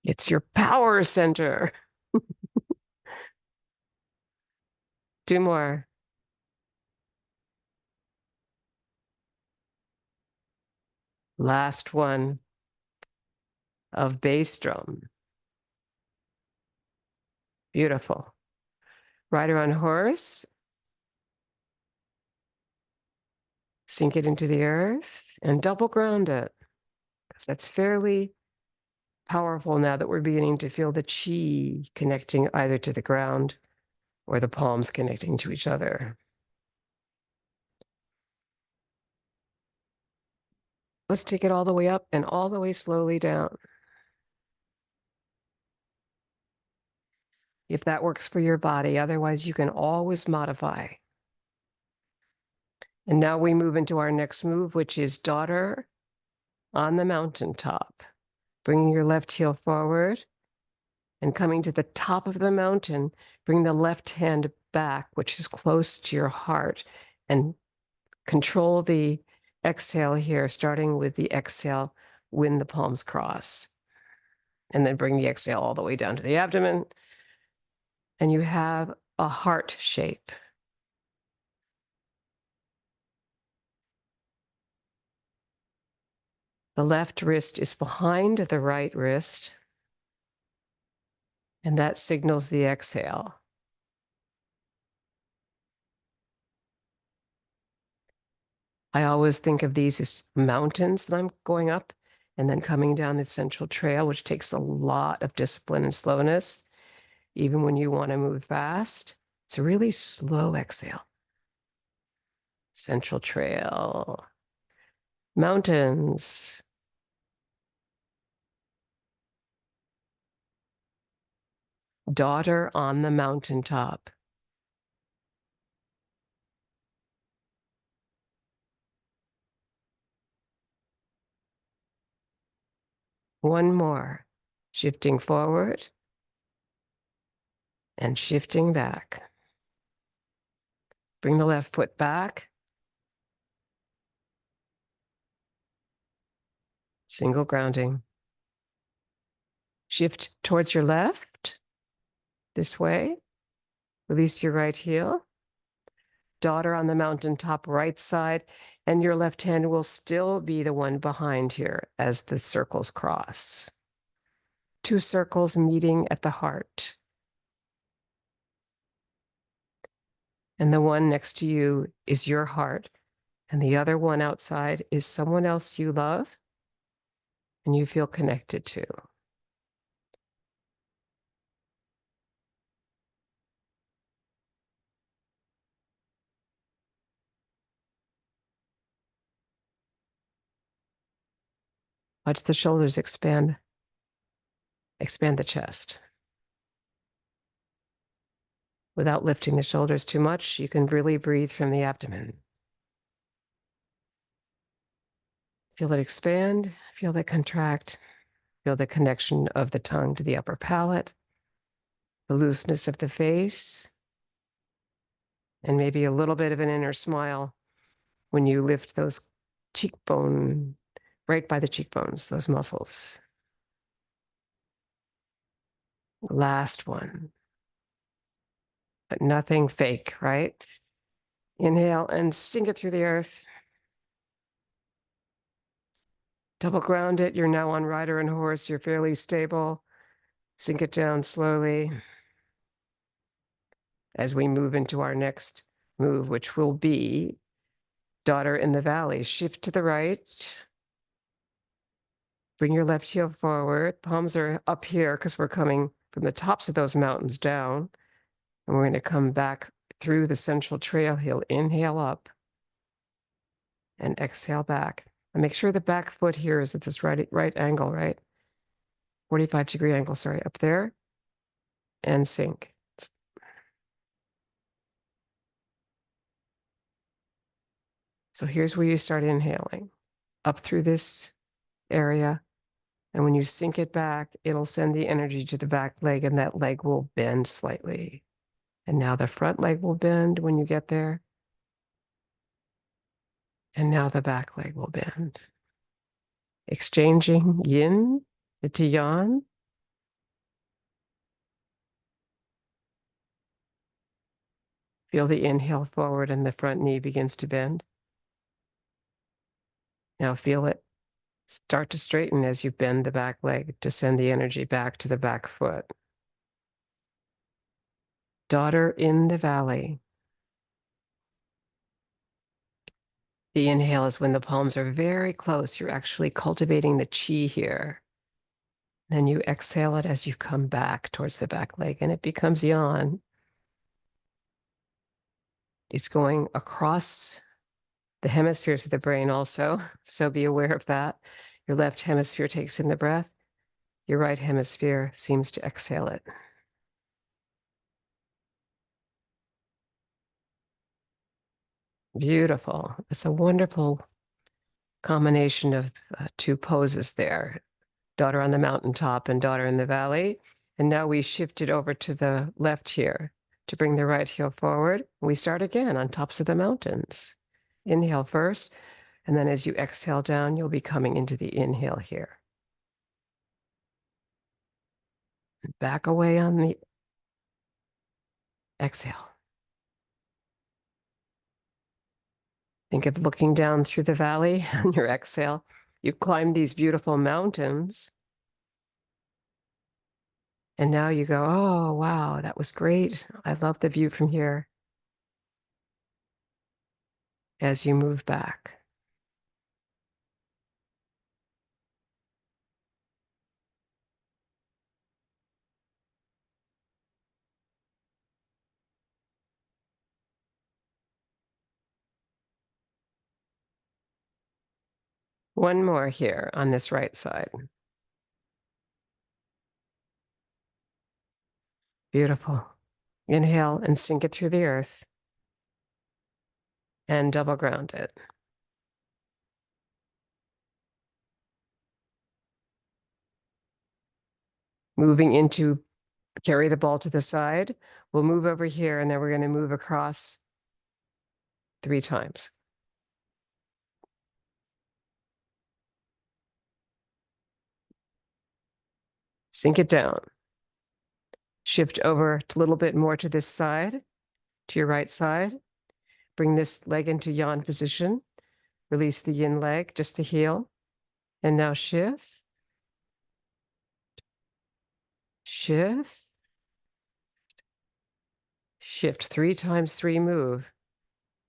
It's your power center. 2 more. Last one of bass drum. Beautiful. Rider on horse. Sink it into the earth and double ground it. Because that's fairly powerful now that we're beginning to feel the chi connecting either to the ground or the palms connecting to each other. Let's take it all the way up and all the way slowly down. If that works for your body, otherwise you can always modify. And now we move into our next move, which is daughter on the mountaintop. Bringing your left heel forward and coming to the top of the mountain, bring the left hand back, which is close to your heart, and control the exhale here, starting with the exhale when the palms cross. And then bring the exhale all the way down to the abdomen. And you have a heart shape. The left wrist is behind the right wrist, and that signals the exhale. I always think of these as mountains that I'm going up and then coming down the central trail, which takes a lot of discipline and slowness. Even when you want to move fast, it's a really slow exhale. Central trail. Mountains. Daughter on the mountaintop. One more. Shifting forward and shifting back. Bring the left foot back. Single grounding. Shift towards your left, this way. Release your right heel. Daughter on the mountaintop, right side, and your left hand will still be the one behind here as the circles cross. 2 circles meeting at the heart. And the one next to you is your heart, And the other one outside is someone else you love and you feel connected to. Watch the shoulders expand. Expand the chest. Without lifting the shoulders too much, you can really breathe from the abdomen. Feel it expand, feel it contract, feel the connection of the tongue to the upper palate, the looseness of the face, and maybe a little bit of an inner smile when you lift those cheekbone, right by the cheekbones, those muscles. Last one, but nothing fake, right? Inhale and sink it through the earth. Double ground it. You're now on rider and horse. You're fairly stable. Sink it down slowly as we move into our next move, which will be daughter in the valley. Shift to the right. Bring your left heel forward. Palms are up here because we're coming from the tops of those mountains down. And we're going to come back through the central trail heel. Inhale up and exhale back. And make sure the back foot here is at this right angle, right? 45-degree angle, sorry, up there. And sink. So here's where you start inhaling up through this area. And when you sink it back, it'll send the energy to the back leg and that leg will bend slightly. And now the front leg will bend when you get there. And now the back leg will bend. Exchanging yin to yang. Feel the inhale forward and the front knee begins to bend. Now feel it start to straighten as you bend the back leg to send the energy back to the back foot. Daughter in the valley. The inhale is when the palms are very close. You're actually cultivating the chi here. Then you exhale it as you come back towards the back leg and it becomes yan. It's going across the hemispheres of the brain also, so be aware of that. Your left hemisphere takes in the breath. Your right hemisphere seems to exhale it. Beautiful. It's a wonderful combination of two poses there. Daughter on the mountaintop and daughter in the valley. And now we shifted over to the left here to bring the right heel forward. We start again on tops of the mountains. Inhale first, and then as you exhale down, you'll be coming into the inhale here. Back away on the exhale. Think of looking down through the valley on your exhale. You've climbed these beautiful mountains. And now you go, oh, wow, that was great. I love the view from here. As you move back. One more here on this right side. Beautiful. Inhale and sink it through the earth. And double ground it. Moving into carry the ball to the side. We'll move over here and then we're going to move across 3 times. Sink it down. Shift over a little bit more to this side, to your right side. Bring this leg into yan position. Release the yin leg, just the heel. And now shift. Shift. Shift 3 times 3 move.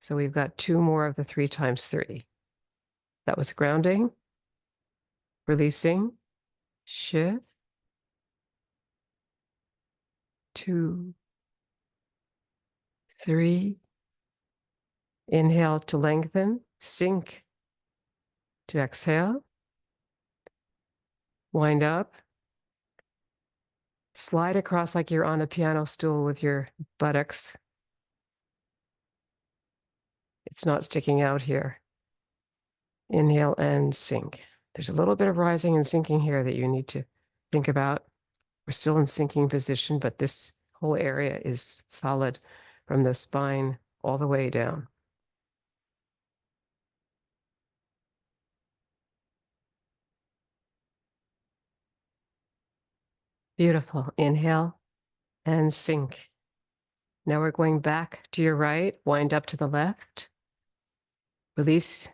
So we've got 2 more of the 3 times 3. That was grounding, releasing, shift, 2, 3. Inhale to lengthen, sink to exhale, wind up, slide across like you're on a piano stool with your buttocks. It's not sticking out here. Inhale and sink. There's a little bit of rising and sinking here that you need to think about. We're still in sinking position, but this whole area is solid from the spine all the way down. Beautiful. Inhale and sink. Now we're going back to your right, wind up to the left. Release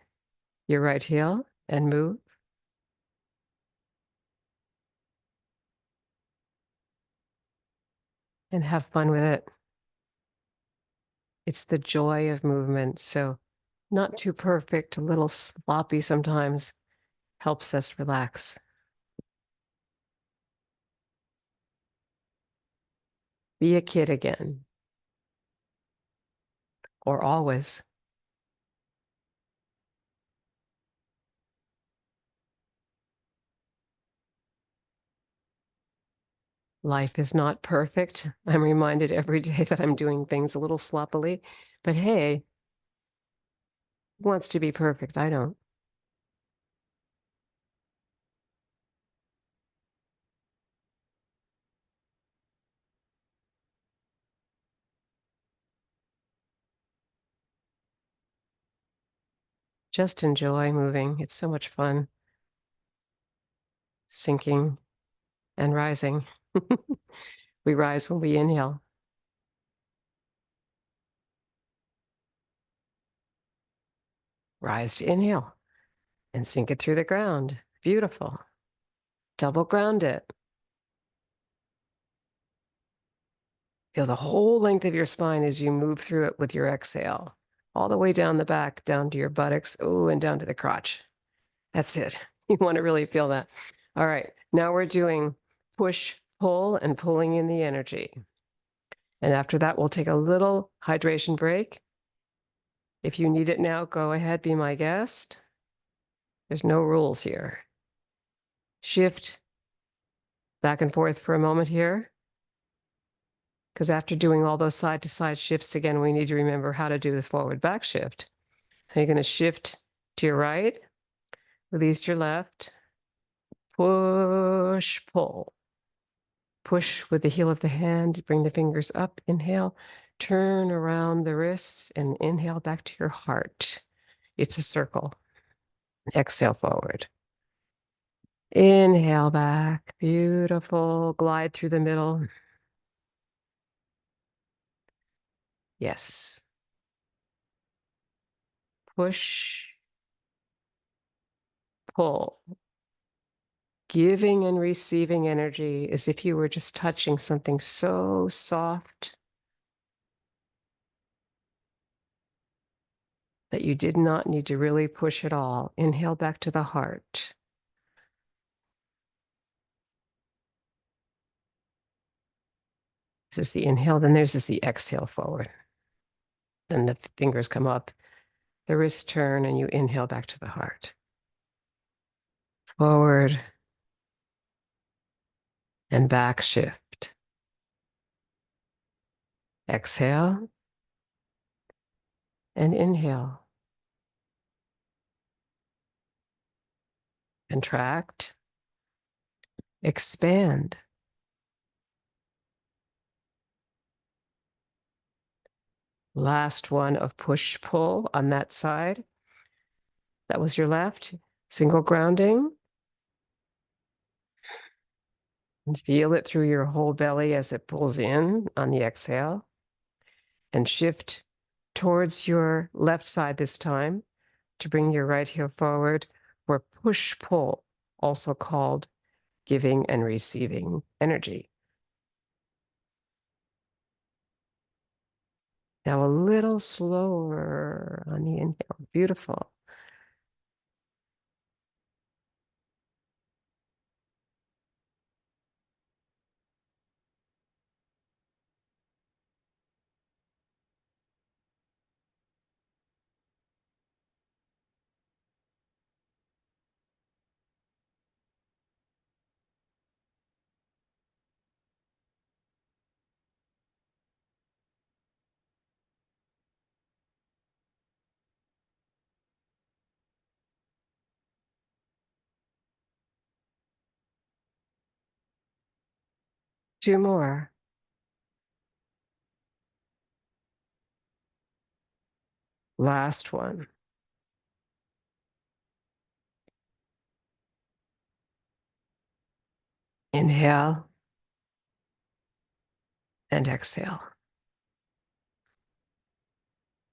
your right heel and move. And have fun with it. It's the joy of movement. So not too perfect, a little sloppy sometimes, helps us relax. Be a kid again. Or always. Life is not perfect. I'm reminded every day that I'm doing things a little sloppily. But hey, who wants to be perfect? I don't. Just enjoy moving. It's so much fun. Sinking and rising. We rise when we inhale. Rise to inhale and sink it through the ground. Beautiful. Double ground it. Feel the whole length of your spine as you move through it with your exhale, all the way down the back, down to your buttocks, oh, and down to the crotch. That's it. You want to really feel that. All right, now we're doing push, pull, and pulling in the energy. And after that, we'll take a little hydration break. If you need it now, go ahead, be my guest. There's no rules here. Shift back and forth for a moment here. Because after doing all those side-to-side shifts again, we need to remember how to do the forward back shift. So you're going to shift to your right, release your left, push, pull. Push with the heel of the hand, bring the fingers up, inhale, turn around the wrists, and inhale back to your heart. It's a circle. Exhale forward. Inhale back, beautiful. Glide through the middle. Yes. Push, pull. Giving and receiving energy as if you were just touching something so soft that you did not need to really push at all. Inhale back to the heart. This is the inhale, then there's the exhale forward. Then the fingers come up, the wrists turn, and you inhale back to the heart. Forward and back shift. Exhale and inhale. Contract. Expand. Last one of push-pull on that side. That was your left. Single grounding. And feel it through your whole belly as it pulls in on the exhale. And shift towards your left side this time to bring your right heel forward for push-pull, also called giving and receiving energy. Now a little slower on the inhale. Beautiful. Two more. Last one. Inhale and exhale.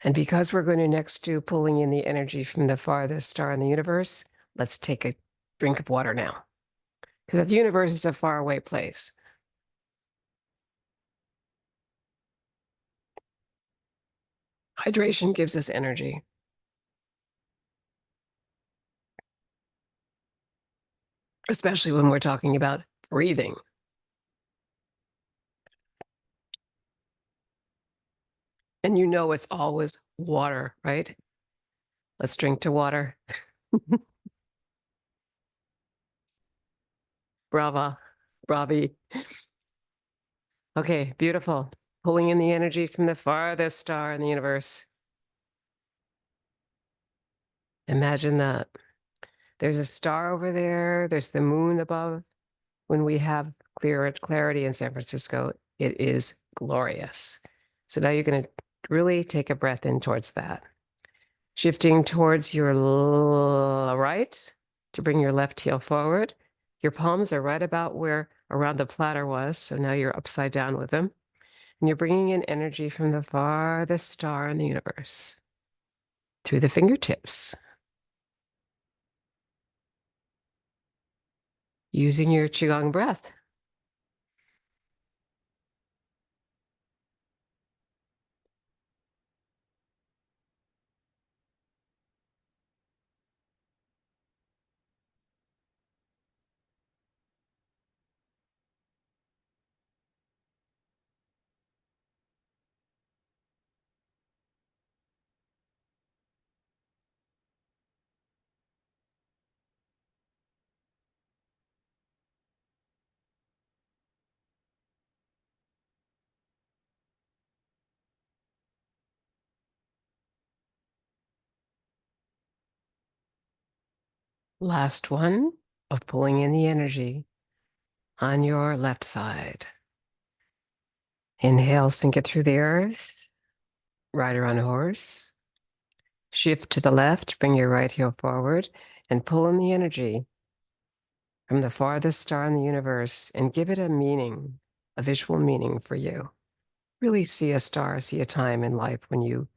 And because we're going to next do pulling in the energy from the farthest star in the universe, let's take a drink of water now. Because the universe is a faraway place. Hydration gives us energy. Especially when we're talking about breathing. And you know it's always water, right? Let's drink to water. Brava. Bravi. Okay, beautiful. Pulling in the energy from the farthest star in the universe. Imagine that. There's a star over there. There's the moon above. When we have clarity in San Francisco, it is glorious. So now you're going to really take a breath in towards that. Shifting towards your right to bring your left heel forward. Your palms are right about where around the platter was. So now you're upside down with them. And you're bringing in energy from the farthest star in the universe through the fingertips. Using your Qigong breath. Last one of pulling in the energy on your left side. Inhale, sink it through the earth. Rider on a horse. Shift to the left, bring your right heel forward, and pull in the energy from the farthest star in the universe and give it a meaning, a visual meaning for you. Really see a star, see a time in life when you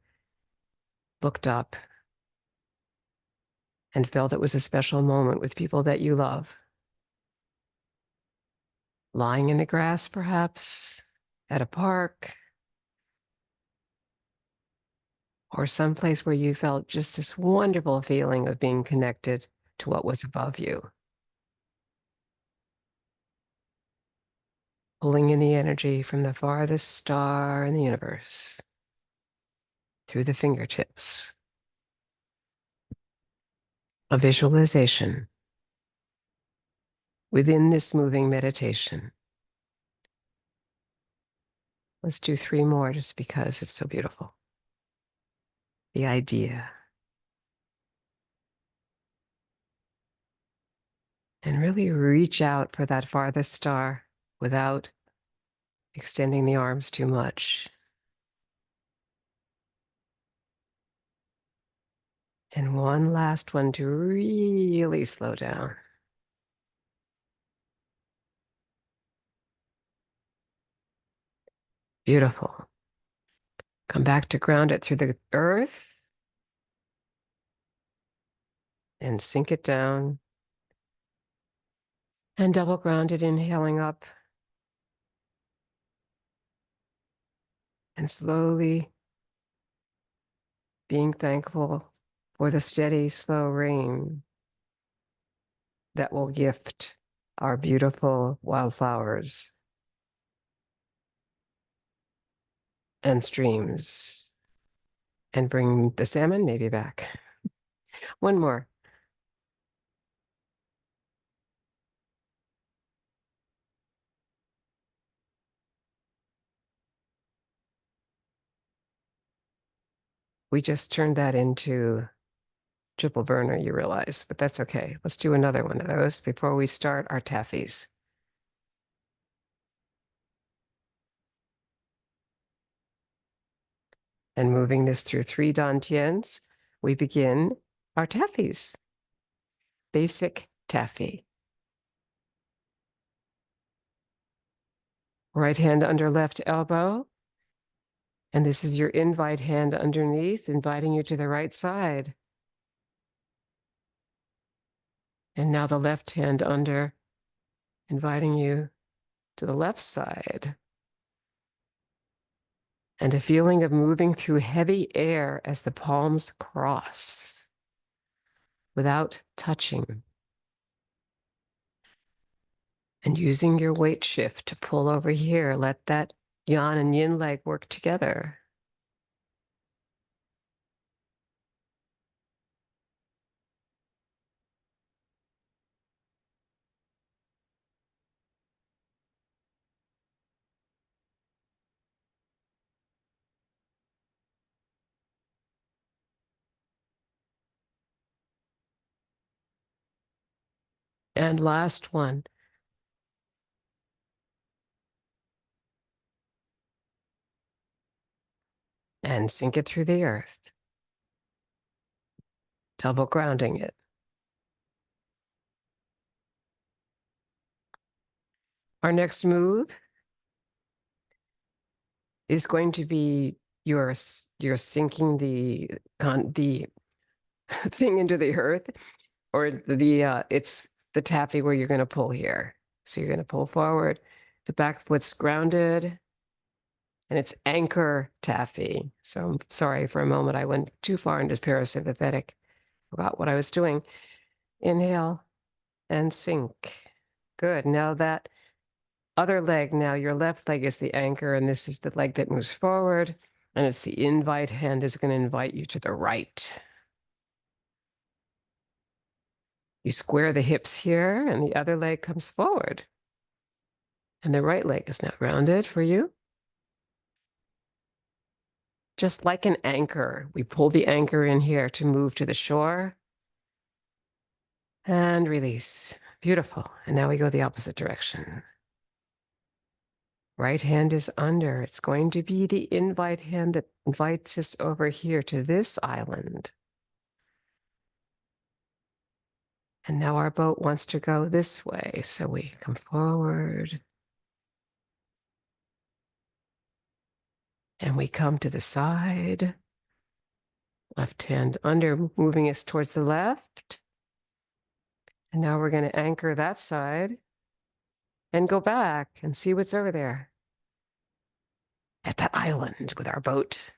looked up and felt it was a special moment with people that you love. Lying in the grass, perhaps, at a park, or someplace where you felt just this wonderful feeling of being connected to what was above you. Pulling in the energy from the farthest star in the universe through the fingertips. A visualization within this moving meditation. Let's do 3 more just because it's so beautiful. The idea. And really reach out for that farthest star without extending the arms too much. And one last one to really slow down. Beautiful. Come back to ground it through the earth and sink it down. And double ground it, inhaling up. And slowly being thankful for the steady, slow rain that will gift our beautiful wildflowers and streams and bring the salmon maybe back. One more. We just turned that into triple burner, you realize, but that's okay. Let's do another one of those before we start our taffies. And moving this through 3 dantians, we begin our taffies. Basic taffy. Right hand under left elbow. And this is your invite hand underneath, inviting you to the right side. And now the left hand under, inviting you to the left side. And a feeling of moving through heavy air as the palms cross without touching. And using your weight shift to pull over here, let that yang and yin leg work together. And last one. And sink it through the earth. Double grounding it. Our next move is going to be you're sinking the thing into the earth, or it's the taffy where you're going to pull here. So you're going to pull forward. The back foot's grounded, and it's anchor taffy. So I'm sorry, for a moment I went too far into parasympathetic, forgot what I was doing. Inhale and sink. Good. Now that other leg, now your left leg is the anchor, and this is the leg that moves forward, and it's the invite hand is going to invite you to the right. You square the hips here, and the other leg comes forward. And the right leg is now grounded for you. Just like an anchor, we pull the anchor in here to move to the shore. And release. Beautiful. And now we go the opposite direction. Right hand is under. It's going to be the invite hand that invites us over here to this island. And now our boat wants to go this way. So we come forward. And we come to the side. Left hand under, moving us towards the left. And now we're going to anchor that side and go back and see what's over there at that island with our boat.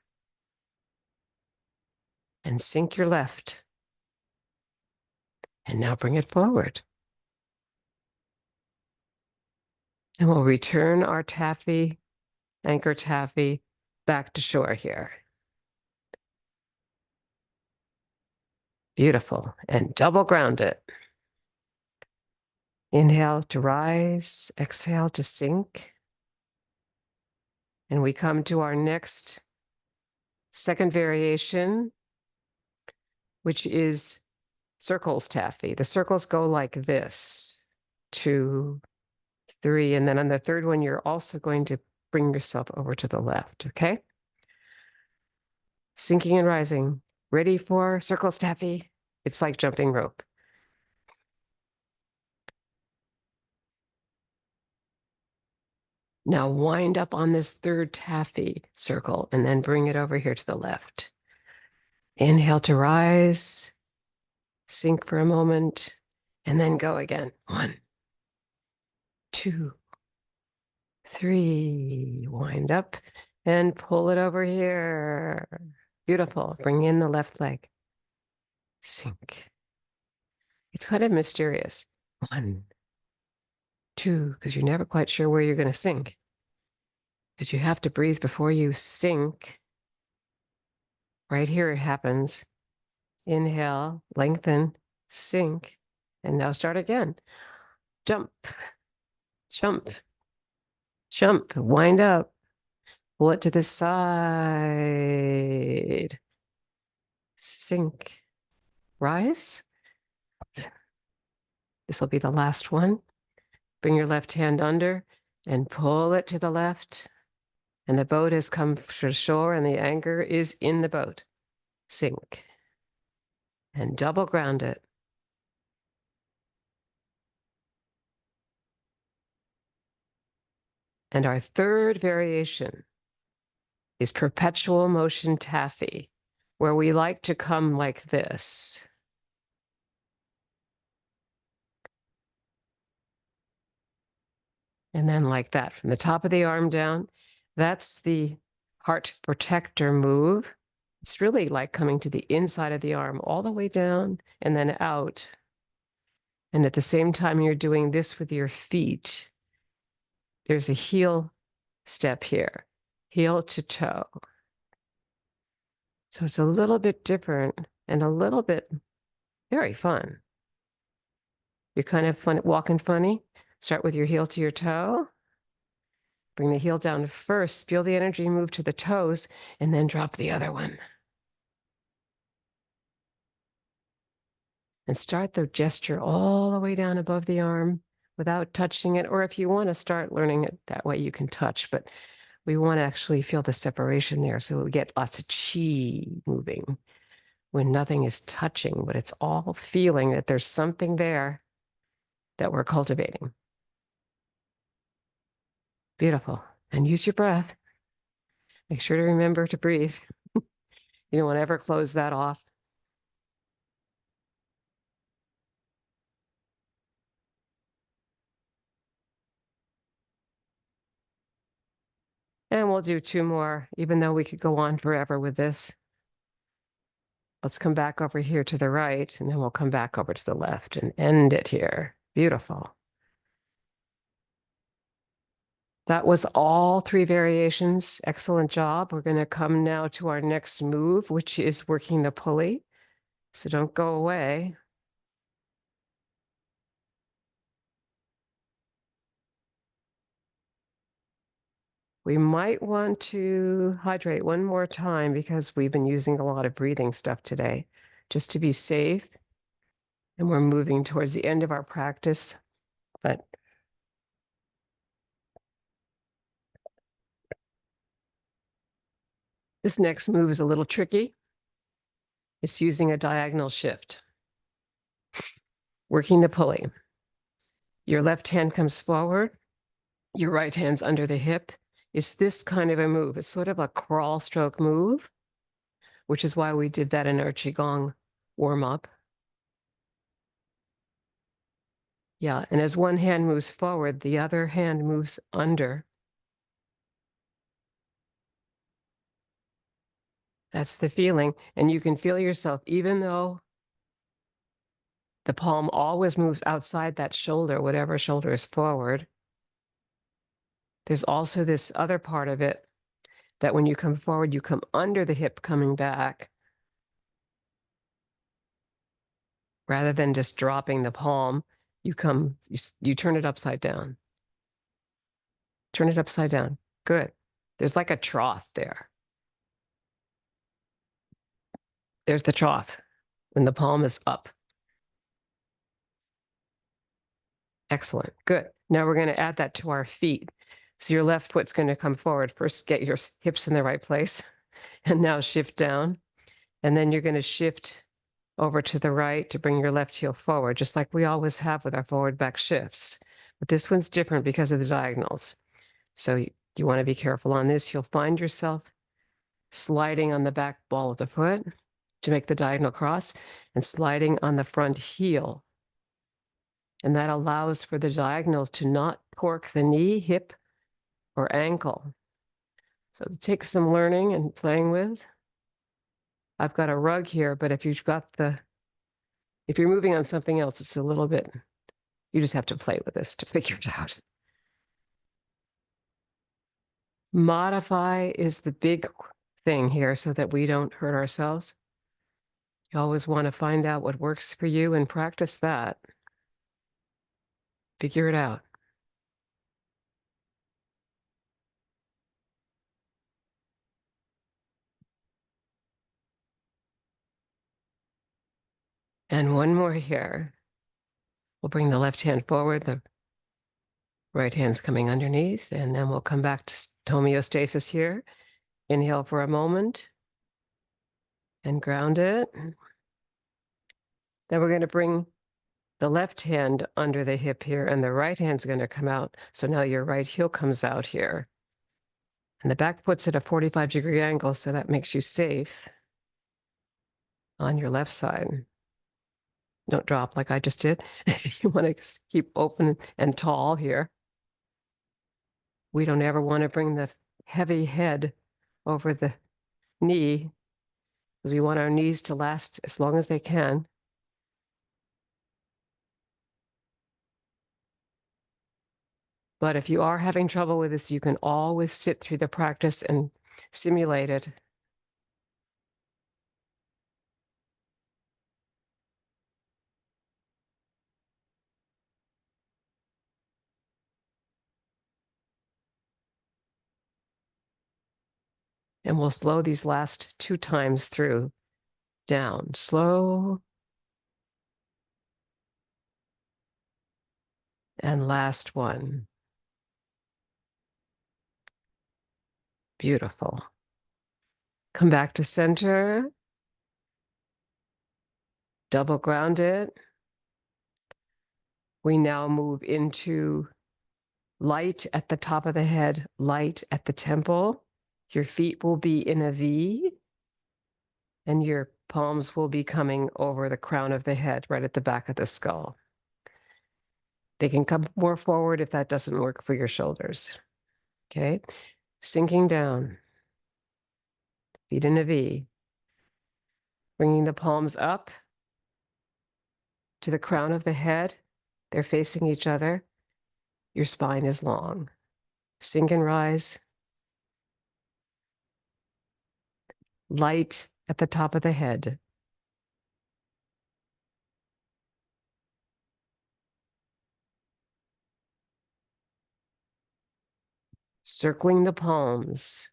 And sink your left. And now bring it forward. And we'll return our taffy, anchor taffy, back to shore here. Beautiful. And double ground it. Inhale to rise, exhale to sink. And we come to our next second variation, which is circles taffy. The circles go like this, 2, 3, and then on the third one, you're also going to bring yourself over to the left, okay? Sinking and rising. Ready for circles taffy? It's like jumping rope. Now wind up on this third taffy circle and then bring it over here to the left. Inhale to rise, sink for a moment, and then go again. 1, 2, 3, wind up and pull it over here. Beautiful. Bring in the left leg. Sink. It's kind of mysterious. 1, 2, because you're never quite sure where you're going to sink. Because you have to breathe before you sink. Right here it happens. Inhale, lengthen, sink, and now start again. Jump, jump, jump, wind up, pull it to the side, sink, rise. This will be the last one. Bring your left hand under and pull it to the left. And the boat has come to shore and the anchor is in the boat. Sink. And double ground it. And our third variation is perpetual motion taffy, where we like to come like this. And then like that, from the top of the arm down. That's the heart protector move. It's really like coming to the inside of the arm, all the way down and then out. And at the same time, you're doing this with your feet. There's a heel step here, heel to toe. So it's a little bit different and a little bit very fun. You're kind of fun, walking funny. Start with your heel to your toe. Bring the heel down first. Feel the energy move to the toes and then drop the other one. And start the gesture all the way down above the arm without touching it. Or if you want to start learning it that way, you can touch. But we want to actually feel the separation there. So we get lots of chi moving when nothing is touching, but it's all feeling that there's something there that we're cultivating. Beautiful. And use your breath. Make sure to remember to breathe. You don't want to ever close that off. And we'll do 2 more, even though we could go on forever with this. Let's come back over here to the right, and then we'll come back over to the left and end it here. Beautiful. That was all 3 variations. Excellent job. We're going to come now to our next move, which is working the pulley. So don't go away. We might want to hydrate one more time because we've been using a lot of breathing stuff today, just to be safe. And we're moving towards the end of our practice, but this next move is a little tricky. It's using a diagonal shift. Working the pulley. Your left hand comes forward. Your right hand's under the hip. It's this kind of a move. It's sort of a crawl stroke move, which is why we did that in our Qigong warm-up. Yeah, and as one hand moves forward, the other hand moves under. That's the feeling. And you can feel yourself, even though the palm always moves outside that shoulder, whatever shoulder is forward. There's also this other part of it that when you come forward, you come under the hip coming back, rather than just dropping the palm. You turn it upside down. Turn it upside down. Good. There's like a trough there. There's the trough when the palm is up. Excellent. Good. Now we're going to add that to our feet. So your left foot's going to come forward. First, get your hips in the right place. And now shift down. And then you're going to shift over to the right to bring your left heel forward, just like we always have with our forward back shifts. But this one's different because of the diagonals. So you want to be careful on this. You'll find yourself sliding on the back ball of the foot to make the diagonal cross and sliding on the front heel. And that allows for the diagonal to not torque the knee, hip, or ankle. So it takes some learning and playing with. I've got a rug here, but if you're moving on something else, it's a little bit, you just have to play with this to figure it out. Modify is the big thing here so that we don't hurt ourselves. You always want to find out what works for you and practice that. Figure it out. And one more here. We'll bring the left hand forward, the right hand's coming underneath, and then we'll come back to homeostasis here. Inhale for a moment and ground it. Then we're going to bring the left hand under the hip here, and the right hand's going to come out. So now your right heel comes out here. And the back foot's at a 45-degree angle, so that makes you safe on your left side. Don't drop like I just did. You want to keep open and tall here. We don't ever want to bring the heavy head over the knee because we want our knees to last as long as they can. But if you are having trouble with this, you can always sit through the practice and simulate it. And we'll slow these last 2 times through down. Slow. And last one. Beautiful. Come back to center. Double ground it. We now move into light at the top of the head, light at the temple. Your feet will be in a V, and your palms will be coming over the crown of the head, right at the back of the skull. They can come more forward if that doesn't work for your shoulders. Okay, sinking down, feet in a V, bringing the palms up to the crown of the head. They're facing each other. Your spine is long. Sink and rise. Light at the top of the head. Circling the palms.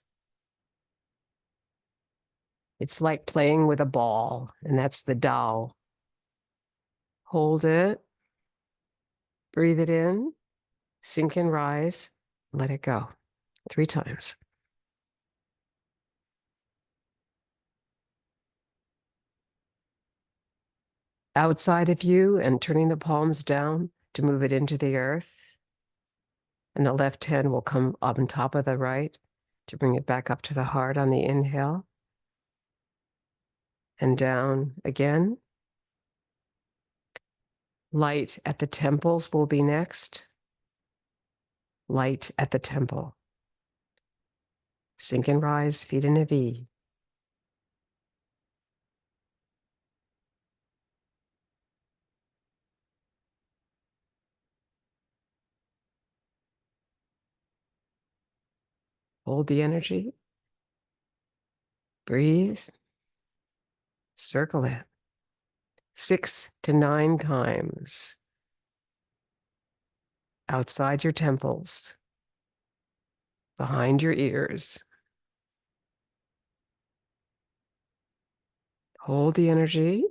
It's like playing with a ball, and that's the Tao. Hold it. Breathe it in. Sink and rise. Let it go. 3 times. Outside of you and turning the palms down to move it into the earth. And the left hand will come up on top of the right to bring it back up to the heart on the inhale. And down again. Light at the temples will be next. Light at the temple. Sink and rise, feet in a V. Hold the energy. Breathe. Circle it. 6 to 9 times. Outside your temples. Behind your ears. Hold the energy.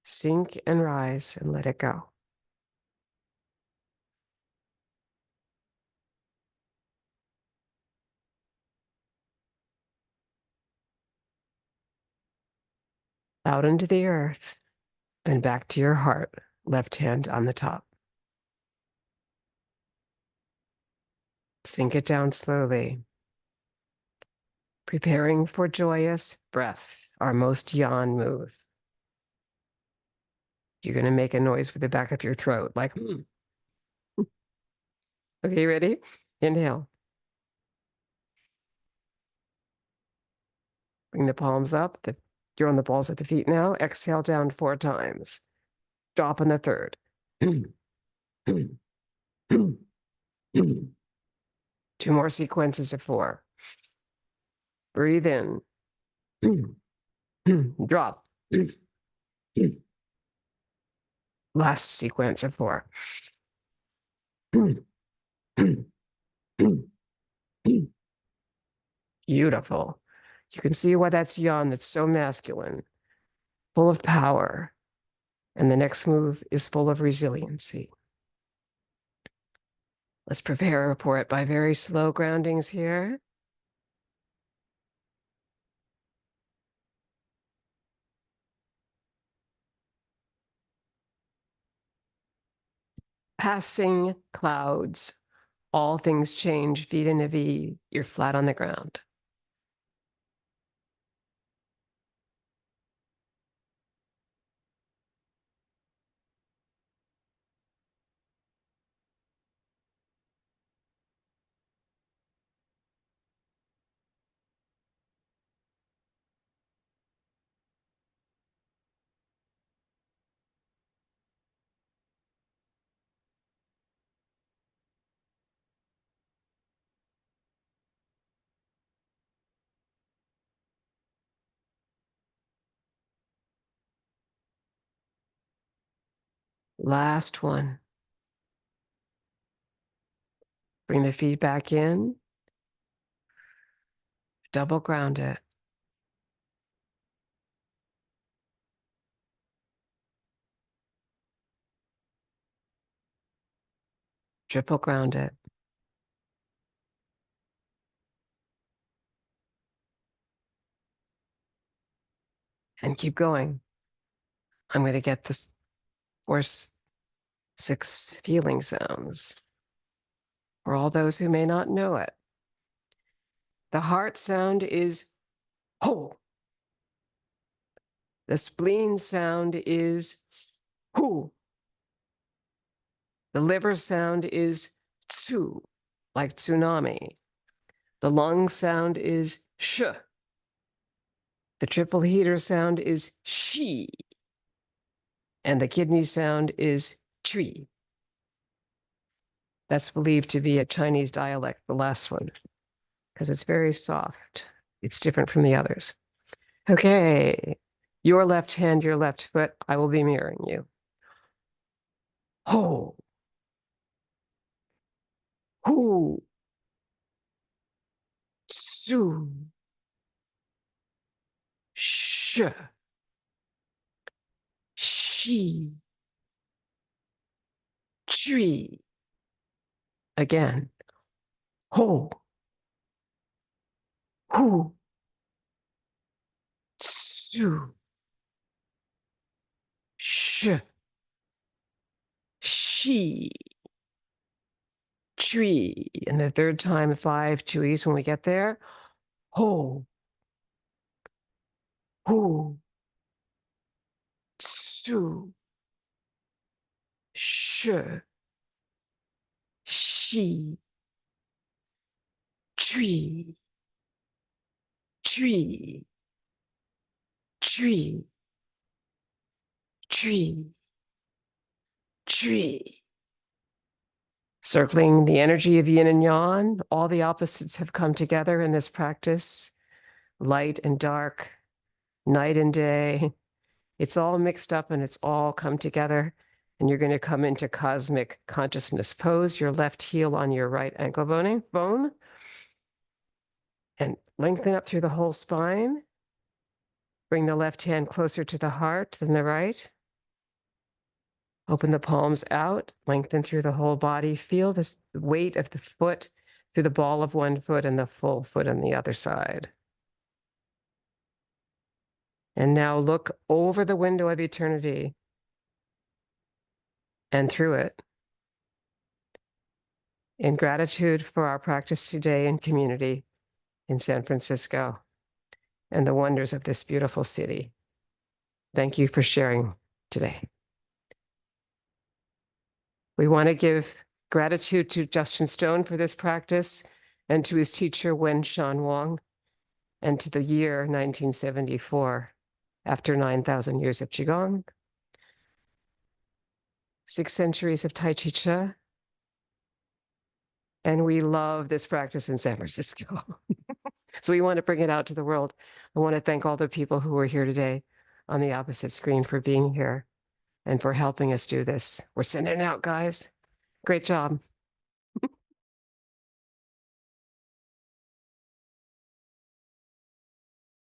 Sink and rise and let it go. Out into the earth and back to your heart. Left hand on the top. Sink it down slowly. Preparing for joyous breath, our most yawn move. You're going to make a noise with the back of your throat, like, Okay, ready? Inhale. Bring the palms up. You're on the balls of the feet now. Exhale down 4 times. Drop on the third. 2 more sequences of 4. Breathe in. Drop. Last sequence of 4. Beautiful. You can see why that's yang, that's so masculine, full of power. And the next move is full of resiliency. Let's prepare for it by very slow groundings here. Passing clouds. All things change. Feet in a V. You're flat on the ground. Last one. Bring the feet back in. Double ground it. Triple ground it. And keep going. I'm going to get this 4, 6 feeling sounds for all those who may not know it. The heart sound is ho. The spleen sound is hu. The liver sound is tsu, like tsunami. The lung sound is sh. The triple heater sound is shi. And the kidney sound is chui. That's believed to be a Chinese dialect, the last one, because it's very soft. It's different from the others. Okay, your left hand, your left foot, I will be mirroring you. Ho. Hu. Su. Sh. Shi. Chui. Again. Ho. Hu. Su. Sh. Shi. Chui. And the third time, 5 chuis when we get there. Ho. Hu. Su. Sh. Shi. Chui. Chui. Chui. Chui. Chui. Circling the energy of yin and yang, all the opposites have come together in this practice. Light and dark, night and day. It's all mixed up and it's all come together. And you're going to come into cosmic consciousness pose, your left heel on your right ankle bone. And lengthen up through the whole spine. Bring the left hand closer to the heart than the right. Open the palms out, lengthen through the whole body. Feel this weight of the foot through the ball of one foot and the full foot on the other side. And now look over the window of eternity and through it in gratitude for our practice today in community in San Francisco and the wonders of this beautiful city. Thank you for sharing today. We want to give gratitude to Justin Stone for this practice and to his teacher, Wen Shan Wang, and to the year 1974, after 9,000 years of Qigong, 6 centuries of Tai Chi Chih, and we love this practice in San Francisco. So we want to bring it out to the world. I want to thank all the people who are here today on the opposite screen for being here and for helping us do this. We're sending it out, guys. Great job.